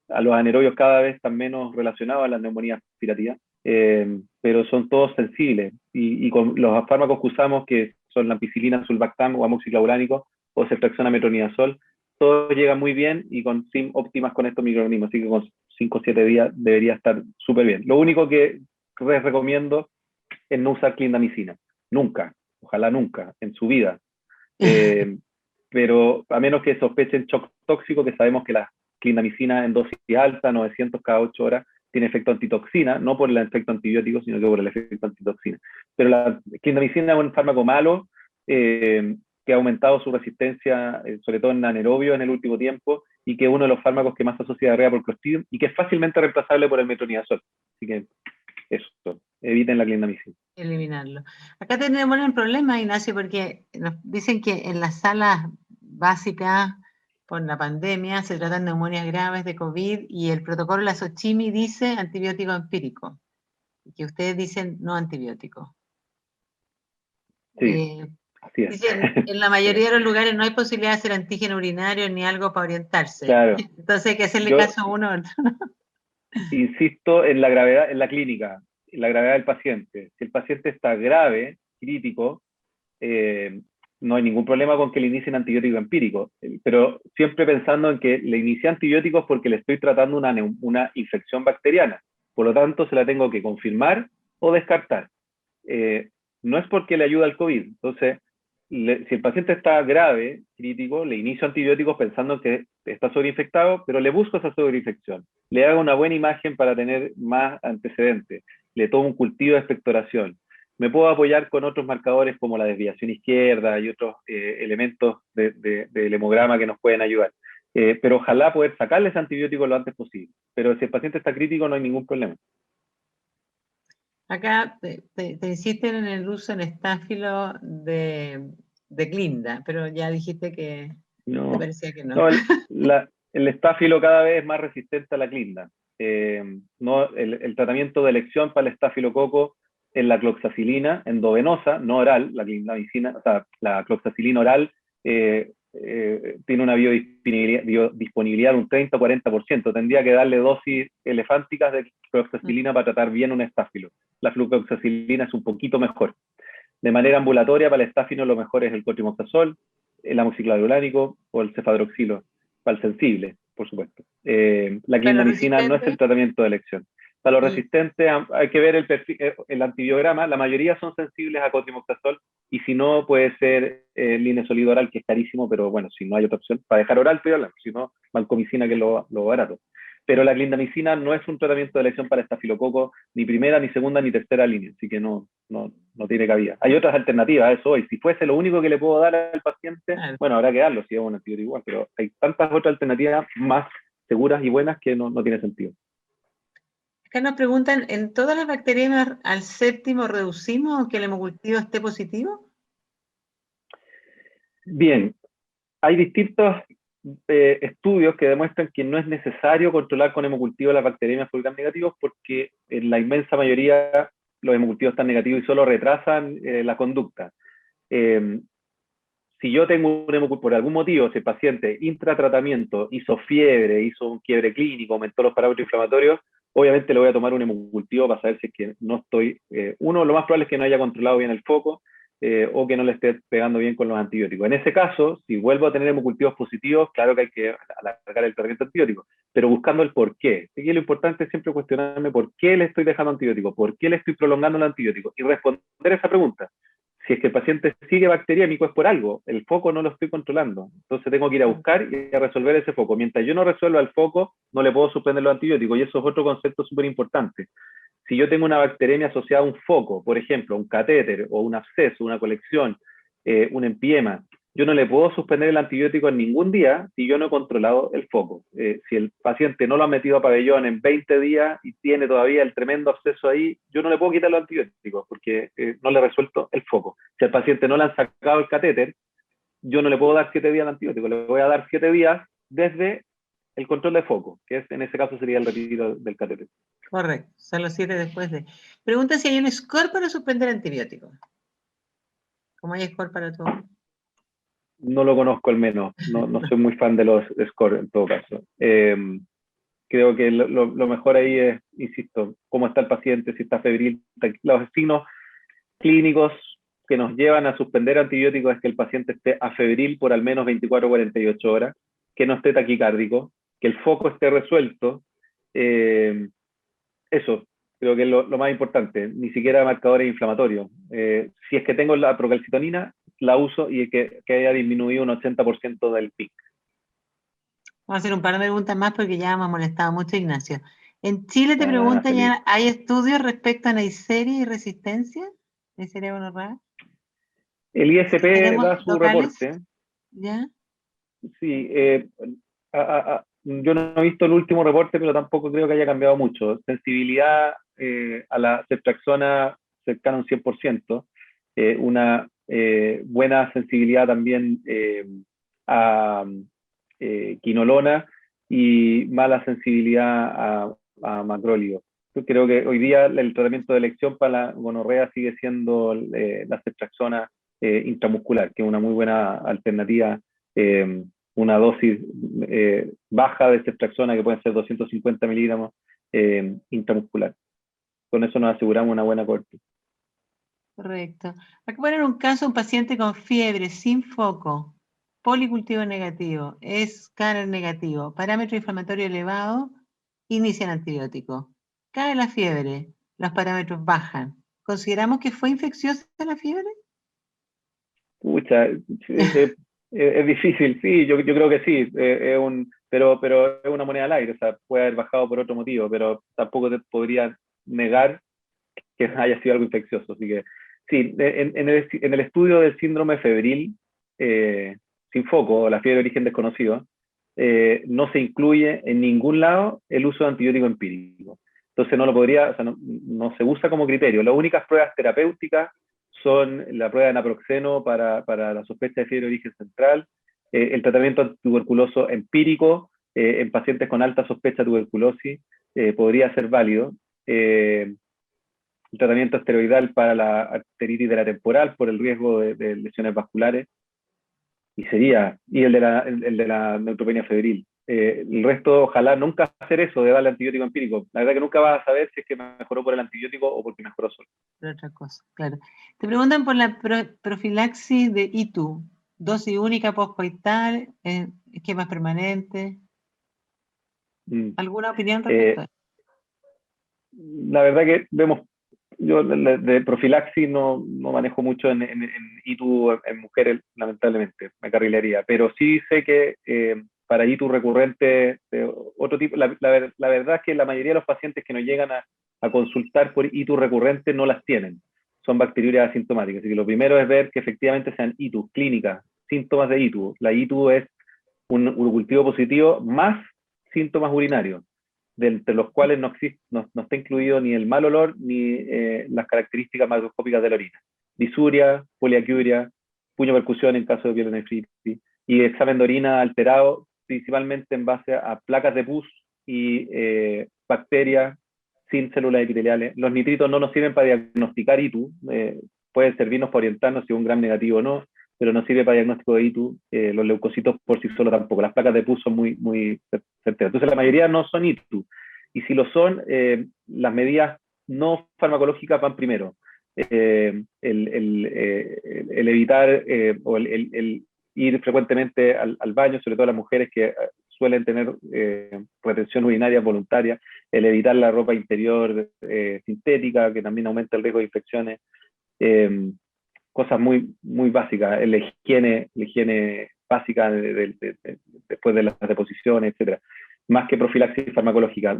A los anaerobios cada vez están menos relacionados a las neumonías aspirativas, pero son todos sensibles. Y con los fármacos que usamos, que son la ampicilina, sulbactam o amoxiclavulánico o ceftriaxona metronidazol, todos llegan muy bien y con SIM óptimas con estos microorganismos, así que con 5 o 7 días debería estar súper bien. Lo único que les recomiendo es no usar clindamicina, nunca, ojalá nunca, en su vida. Pero a menos que sospechen shock tóxico, que sabemos que las clindamicina en dosis alta, 900 cada 8 horas, tiene efecto antitoxina, no por el efecto antibiótico, sino que por el efecto antitoxina. Pero la clindamicina es un fármaco malo, que ha aumentado su resistencia, sobre todo en anaerobio en el último tiempo, y que es uno de los fármacos que más se asocia a diarrea por Clostridium, y que es fácilmente reemplazable por el metronidazol. Así que eso, eviten la clindamicina. Eliminarlo. Acá tenemos un problema, Ignacio, porque nos dicen que en las salas básicas por la pandemia se tratan neumonias graves de COVID y el protocolo de la SOCHIMI dice antibiótico empírico, y que ustedes dicen no antibiótico. Sí, así es. Dicen, en la mayoría de los lugares no hay posibilidad de hacer antígeno urinario ni algo para orientarse. Claro. Entonces hay que hacerle caso a uno. Insisto en la gravedad, en la clínica, en la gravedad del paciente. Si el paciente está grave, crítico, no hay ningún problema con que le inicien antibiótico empírico, pero siempre pensando en que le inicie antibióticos porque le estoy tratando una infección bacteriana. Por lo tanto, se la tengo que confirmar o descartar. No es porque le ayuda al COVID. Entonces, si el paciente está grave, crítico, le inicio antibióticos pensando que está sobreinfectado, pero le busco esa sobreinfección. Le hago una buena imagen para tener más antecedentes. Le tomo un cultivo de expectoración. Me puedo apoyar con otros marcadores como la desviación izquierda y otros elementos del hemograma que nos pueden ayudar. Pero ojalá poder sacarle ese antibiótico lo antes posible. Pero si el paciente está crítico, no hay ningún problema. Acá te insisten en el uso en estáfilo de clinda, pero ya dijiste que no, te parecía que no. El estáfilo cada vez es más resistente a la clinda. No, el tratamiento de elección para el estafilococo es la cloxacilina endovenosa, no oral, la clindamicina, o sea, la cloxacilina oral tiene una biodisponibilidad de un 30-40%. Tendría que darle dosis elefánticas de cloxacilina para tratar bien un estáfilo. La flucloxacilina es un poquito mejor. De manera ambulatoria, para el estáfilo lo mejor es el cotrimoxazol, el amoxiclavulánico o el cefadroxilo, para el sensible, por supuesto. La clindamicina no es el tratamiento de elección. Para los resistentes hay que ver el antibiograma, la mayoría son sensibles a cotrimoxazol y si no puede ser linesolido oral, que es carísimo, pero bueno, si no hay otra opción, para dejar oral, pero si no, vancomicina, que es lo barato. Pero la clindamicina no es un tratamiento de elección para estafilococo, ni primera, ni segunda, ni tercera línea, así que no tiene cabida. Hay otras alternativas a eso hoy. Si fuese lo único que le puedo dar al paciente, bueno, habrá que darlo si es un antibiótico igual, pero hay tantas otras alternativas más seguras y buenas que no tiene sentido. Acá nos preguntan, ¿en todas las bacterias al séptimo reducimos aunque el hemocultivo esté positivo? Bien, hay distintos estudios que demuestran que no es necesario controlar con hemocultivo las bacterias fulgram negativos porque en la inmensa mayoría los hemocultivos están negativos y solo retrasan la conducta. Si yo tengo un hemocultivo, por algún motivo, si el paciente intratratamiento hizo fiebre, hizo un quiebre clínico, aumentó los parámetros inflamatorios, obviamente le voy a tomar un hemocultivo para saber si es que no estoy, lo más probable es que no haya controlado bien el foco o que no le esté pegando bien con los antibióticos. En ese caso, si vuelvo a tener hemocultivos positivos, claro que hay que alargar el tratamiento antibiótico, pero buscando el por qué. Así que lo importante es siempre cuestionarme por qué le estoy dejando antibiótico, por qué le estoy prolongando el antibiótico y responder esa pregunta. Si es que el paciente sigue bacteriémico es por algo, el foco no lo estoy controlando, entonces tengo que ir a buscar y a resolver ese foco. Mientras yo no resuelva el foco, no le puedo suspender los antibióticos y eso es otro concepto súper importante. Si yo tengo una bacteriemia asociada a un foco, por ejemplo, un catéter o un absceso, una colección, un empiema, yo no le puedo suspender el antibiótico en ningún día si yo no he controlado el foco. Si el paciente no lo ha metido a pabellón en 20 días y tiene todavía el tremendo absceso ahí, yo no le puedo quitar los antibióticos porque no le he resuelto el foco. Si al paciente no le han sacado el catéter, yo no le puedo dar 7 días de antibiótico, le voy a dar 7 días desde el control de foco, que en ese caso sería el retiro del catéter. Correcto, son los 7 después de. Pregunta si hay un score para suspender antibióticos. ¿Cómo hay score para todo? No lo conozco al menos, no soy muy fan de los scores en todo caso. Creo que lo mejor ahí es, insisto, cómo está el paciente, si está febril. Los signos clínicos que nos llevan a suspender antibióticos es que el paciente esté afebril por al menos 24 o 48 horas, que no esté taquicárdico, que el foco esté resuelto. Eso, creo que es lo más importante, ni siquiera marcadores inflamatorios. Si es que tengo la procalcitonina, la uso y que haya disminuido un 80% del pic. Vamos a hacer un par de preguntas más porque ya me ha molestado mucho Ignacio. En Chile te pregunta feliz. ya, ¿hay estudios respecto a Neisseria y resistencia? ¿Neisseria gonorrea? El ISP da su locales? reporte. ¿Ya? Sí, yo no he visto el último reporte, pero tampoco creo que haya cambiado mucho. Sensibilidad a la ceftriaxona cercana a un 100%, una buena sensibilidad también a quinolona y mala sensibilidad a macróleo. Yo creo que hoy día el tratamiento de elección para la gonorrea sigue siendo la ceftriaxona intramuscular, que es una muy buena alternativa, una dosis baja de ceftriaxona, que pueden ser 250 miligramos intramuscular. Con eso nos aseguramos una buena corte. Correcto. Aquí poner un caso, un paciente con fiebre, sin foco, policultivo negativo, escáner negativo, parámetro inflamatorio elevado, inician antibiótico. Cae la fiebre, los parámetros bajan. ¿Consideramos que fue infecciosa la fiebre? Pucha, es difícil, sí, yo creo que sí, pero es una moneda al aire, o sea, puede haber bajado por otro motivo, pero tampoco te podría negar que haya sido algo infeccioso. Así que sí, en el estudio del síndrome febril sin foco, o la fiebre de origen desconocido, no se incluye en ningún lado el uso de antibiótico empírico. Entonces no lo podría, o sea, no se usa como criterio. Las únicas pruebas terapéuticas son la prueba de naproxeno para la sospecha de fiebre de origen central, el tratamiento antituberculoso empírico en pacientes con alta sospecha de tuberculosis podría ser válido. El tratamiento esteroidal para la arteritis de la temporal por el riesgo de lesiones vasculares, y el de la neutropenia febril. El resto, ojalá nunca hacer eso de darle antibiótico empírico. La verdad que nunca vas a saber si es que mejoró por el antibiótico o porque mejoró solo. Por otra cosa, claro. Te preguntan por la profilaxis de ITU, dosis única postcoital, esquemas permanentes. ¿Alguna opinión respecto a eso? La verdad que yo de profilaxis no manejo mucho en ITU en mujeres, lamentablemente, me carrilería, pero sí sé que para ITU recurrente de otro tipo, la verdad es que la mayoría de los pacientes que nos llegan a consultar por ITU recurrente no las tienen, son bacteriurias asintomáticas, así que lo primero es ver que efectivamente sean ITU, clínicas, síntomas de ITU. La ITU es un urocultivo positivo más síntomas urinarios, entre los cuales no está incluido ni el mal olor ni las características macroscópicas de la orina. Disuria, poliaquiuria, puño percusión en caso de pielonefritis, y examen de orina alterado principalmente en base a placas de pus y bacterias sin células epiteliales. Los nitritos no nos sirven para diagnosticar ITU, pueden servirnos para orientarnos si es un gram negativo o no, pero no sirve para diagnóstico de ITU. Los leucocitos por sí solos tampoco. Las placas de pus son muy certeras. Entonces la mayoría no son ITU. Y si lo son, las medidas no farmacológicas van primero. El evitar o el ir frecuentemente al baño, sobre todo las mujeres que suelen tener retención urinaria voluntaria, el evitar la ropa interior sintética, que también aumenta el riesgo de infecciones. Cosas muy básicas, la higiene básica después de las deposiciones, etcétera, más que profilaxis farmacológica. Yo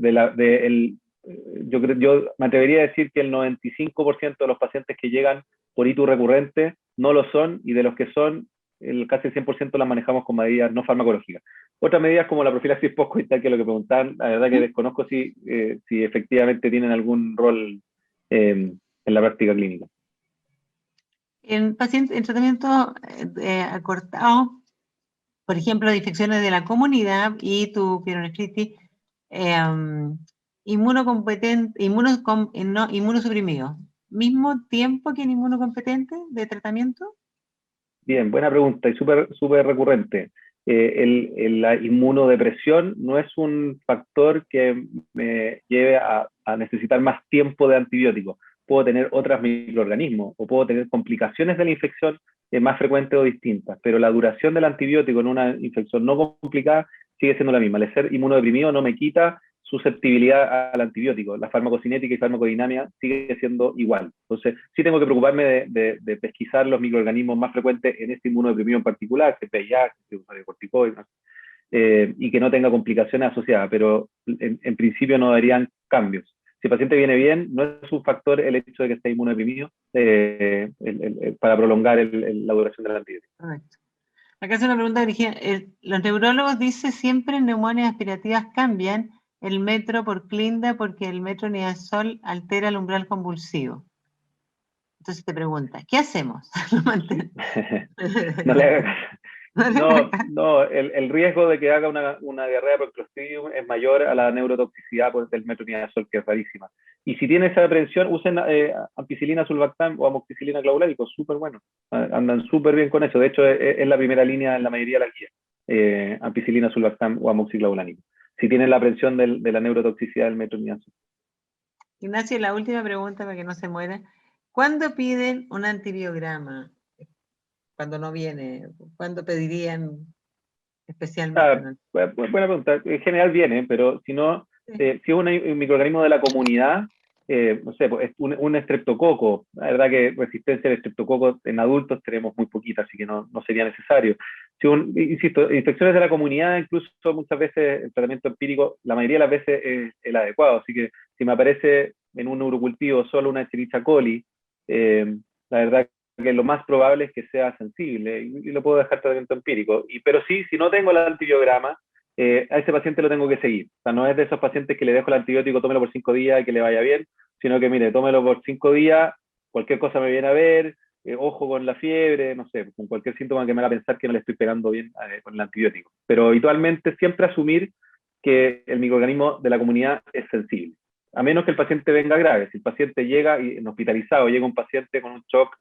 me atrevería a decir que el 95% de los pacientes que llegan por ITU recurrente no lo son, y de los que son, casi el 100% las manejamos con medidas no farmacológicas. Otras medidas como la profilaxis postcoital, que es lo que preguntaban, la verdad que desconozco si efectivamente tienen algún rol en la práctica clínica. En pacientes en tratamiento acortado, por ejemplo, de infecciones de la comunidad y tu pielonefritis, inmunosuprimido, ¿mismo tiempo que en inmunocompetente de tratamiento? Bien, buena pregunta y súper recurrente. La inmunodepresión no es un factor que me lleve a necesitar más tiempo de antibiótico. Puedo tener otros microorganismos o puedo tener complicaciones de la infección más frecuentes o distintas, pero la duración del antibiótico en una infección no complicada sigue siendo la misma. El ser inmunodeprimido no me quita susceptibilidad al antibiótico. La farmacocinética y farmacodinamia sigue siendo igual. Entonces, sí tengo que preocuparme de pesquisar los microorganismos más frecuentes en este inmunodeprimido en particular, que es VIH, que es corticoides, y que no tenga complicaciones asociadas, pero en principio no darían cambios. Si el paciente viene bien, no es un factor el hecho de que esté inmunodeprimido para prolongar la duración del antibiótico. Correcto. Acá hace una pregunta, Virginia. Los neurólogos dicen siempre en neumonías aspirativas cambian el metro por clinda porque el metronidazol altera el umbral convulsivo. Entonces te pregunta, ¿qué hacemos? No le hagas. No, el riesgo de que haga una diarrea por Clostridium es mayor a la neurotoxicidad del metronidazol, que es rarísima. Y si tiene esa aprensión, usen ampicilina, sulbactam o amoxicilina clavulánico, súper bueno. Andan súper bien con eso. De hecho, es la primera línea en la mayoría de las guías. Ampicilina, sulbactam o amoxiclavulánico. Si tienen la aprensión de la neurotoxicidad del metronidazol. Ignacio, la última pregunta para que no se muera. ¿Cuándo piden un antibiograma? Cuando no viene, ¿cuándo pedirían especialmente? Buena pregunta. En general viene, pero si no, si es un microorganismo de la comunidad, no sé, pues, un estreptococo. La verdad que resistencia al estreptococo en adultos tenemos muy poquita, así que no sería necesario. Insisto, infecciones de la comunidad, incluso muchas veces el tratamiento empírico, la mayoría de las veces es el adecuado. Así que si me aparece en un neurocultivo solo una Escherichia coli, la verdad que lo más probable es que sea sensible y lo puedo dejar tratamiento empírico. Pero sí, si no tengo el antibiograma, a ese paciente lo tengo que seguir. O sea, no es de esos pacientes que le dejo el antibiótico, tómelo por 5 días y que le vaya bien, sino que, mire, tómelo por 5 días, cualquier cosa me viene a ver, ojo con la fiebre, no sé, con cualquier síntoma que me haga pensar que no le estoy pegando bien con el antibiótico. Pero habitualmente siempre asumir que el microorganismo de la comunidad es sensible. A menos que el paciente venga grave. Si el paciente llega hospitalizado, llega un paciente con un shock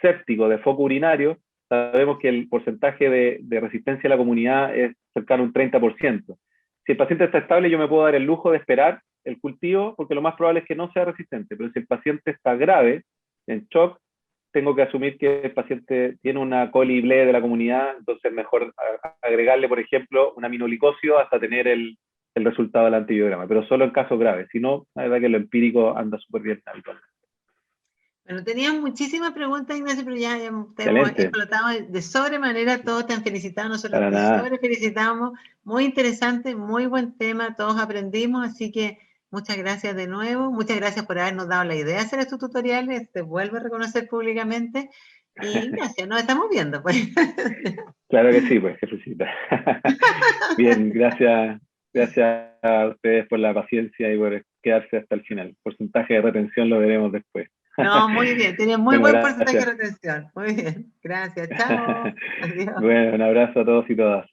séptico de foco urinario, sabemos que el porcentaje de resistencia a la comunidad es cercano a un 30%. Si el paciente está estable, yo me puedo dar el lujo de esperar el cultivo, porque lo más probable es que no sea resistente, pero si el paciente está grave, en shock, tengo que asumir que el paciente tiene una coli ble de la comunidad, entonces mejor agregarle, por ejemplo, un aminoglicosio hasta tener el resultado del antibiograma, pero solo en casos graves. Si no, la verdad que lo empírico anda súper bien habitualmente. Bueno, teníamos muchísimas preguntas, Ignacio, pero ya te hemos explotado de sobremanera. Todos te han felicitado, nosotros te sobre felicitamos. Muy interesante, muy buen tema, todos aprendimos, así que muchas gracias de nuevo. Muchas gracias por habernos dado la idea de hacer estos tutoriales. Te vuelvo a reconocer públicamente. Y gracias, nos estamos viendo, pues. Claro que sí, pues, Jesucita. Bien, gracias a ustedes por la paciencia y por quedarse hasta el final. Porcentaje de retención lo veremos después. No, muy bien, tenía muy buen porcentaje de retención. Muy bien, gracias, chao. Adiós. Bueno, un abrazo a todos y todas.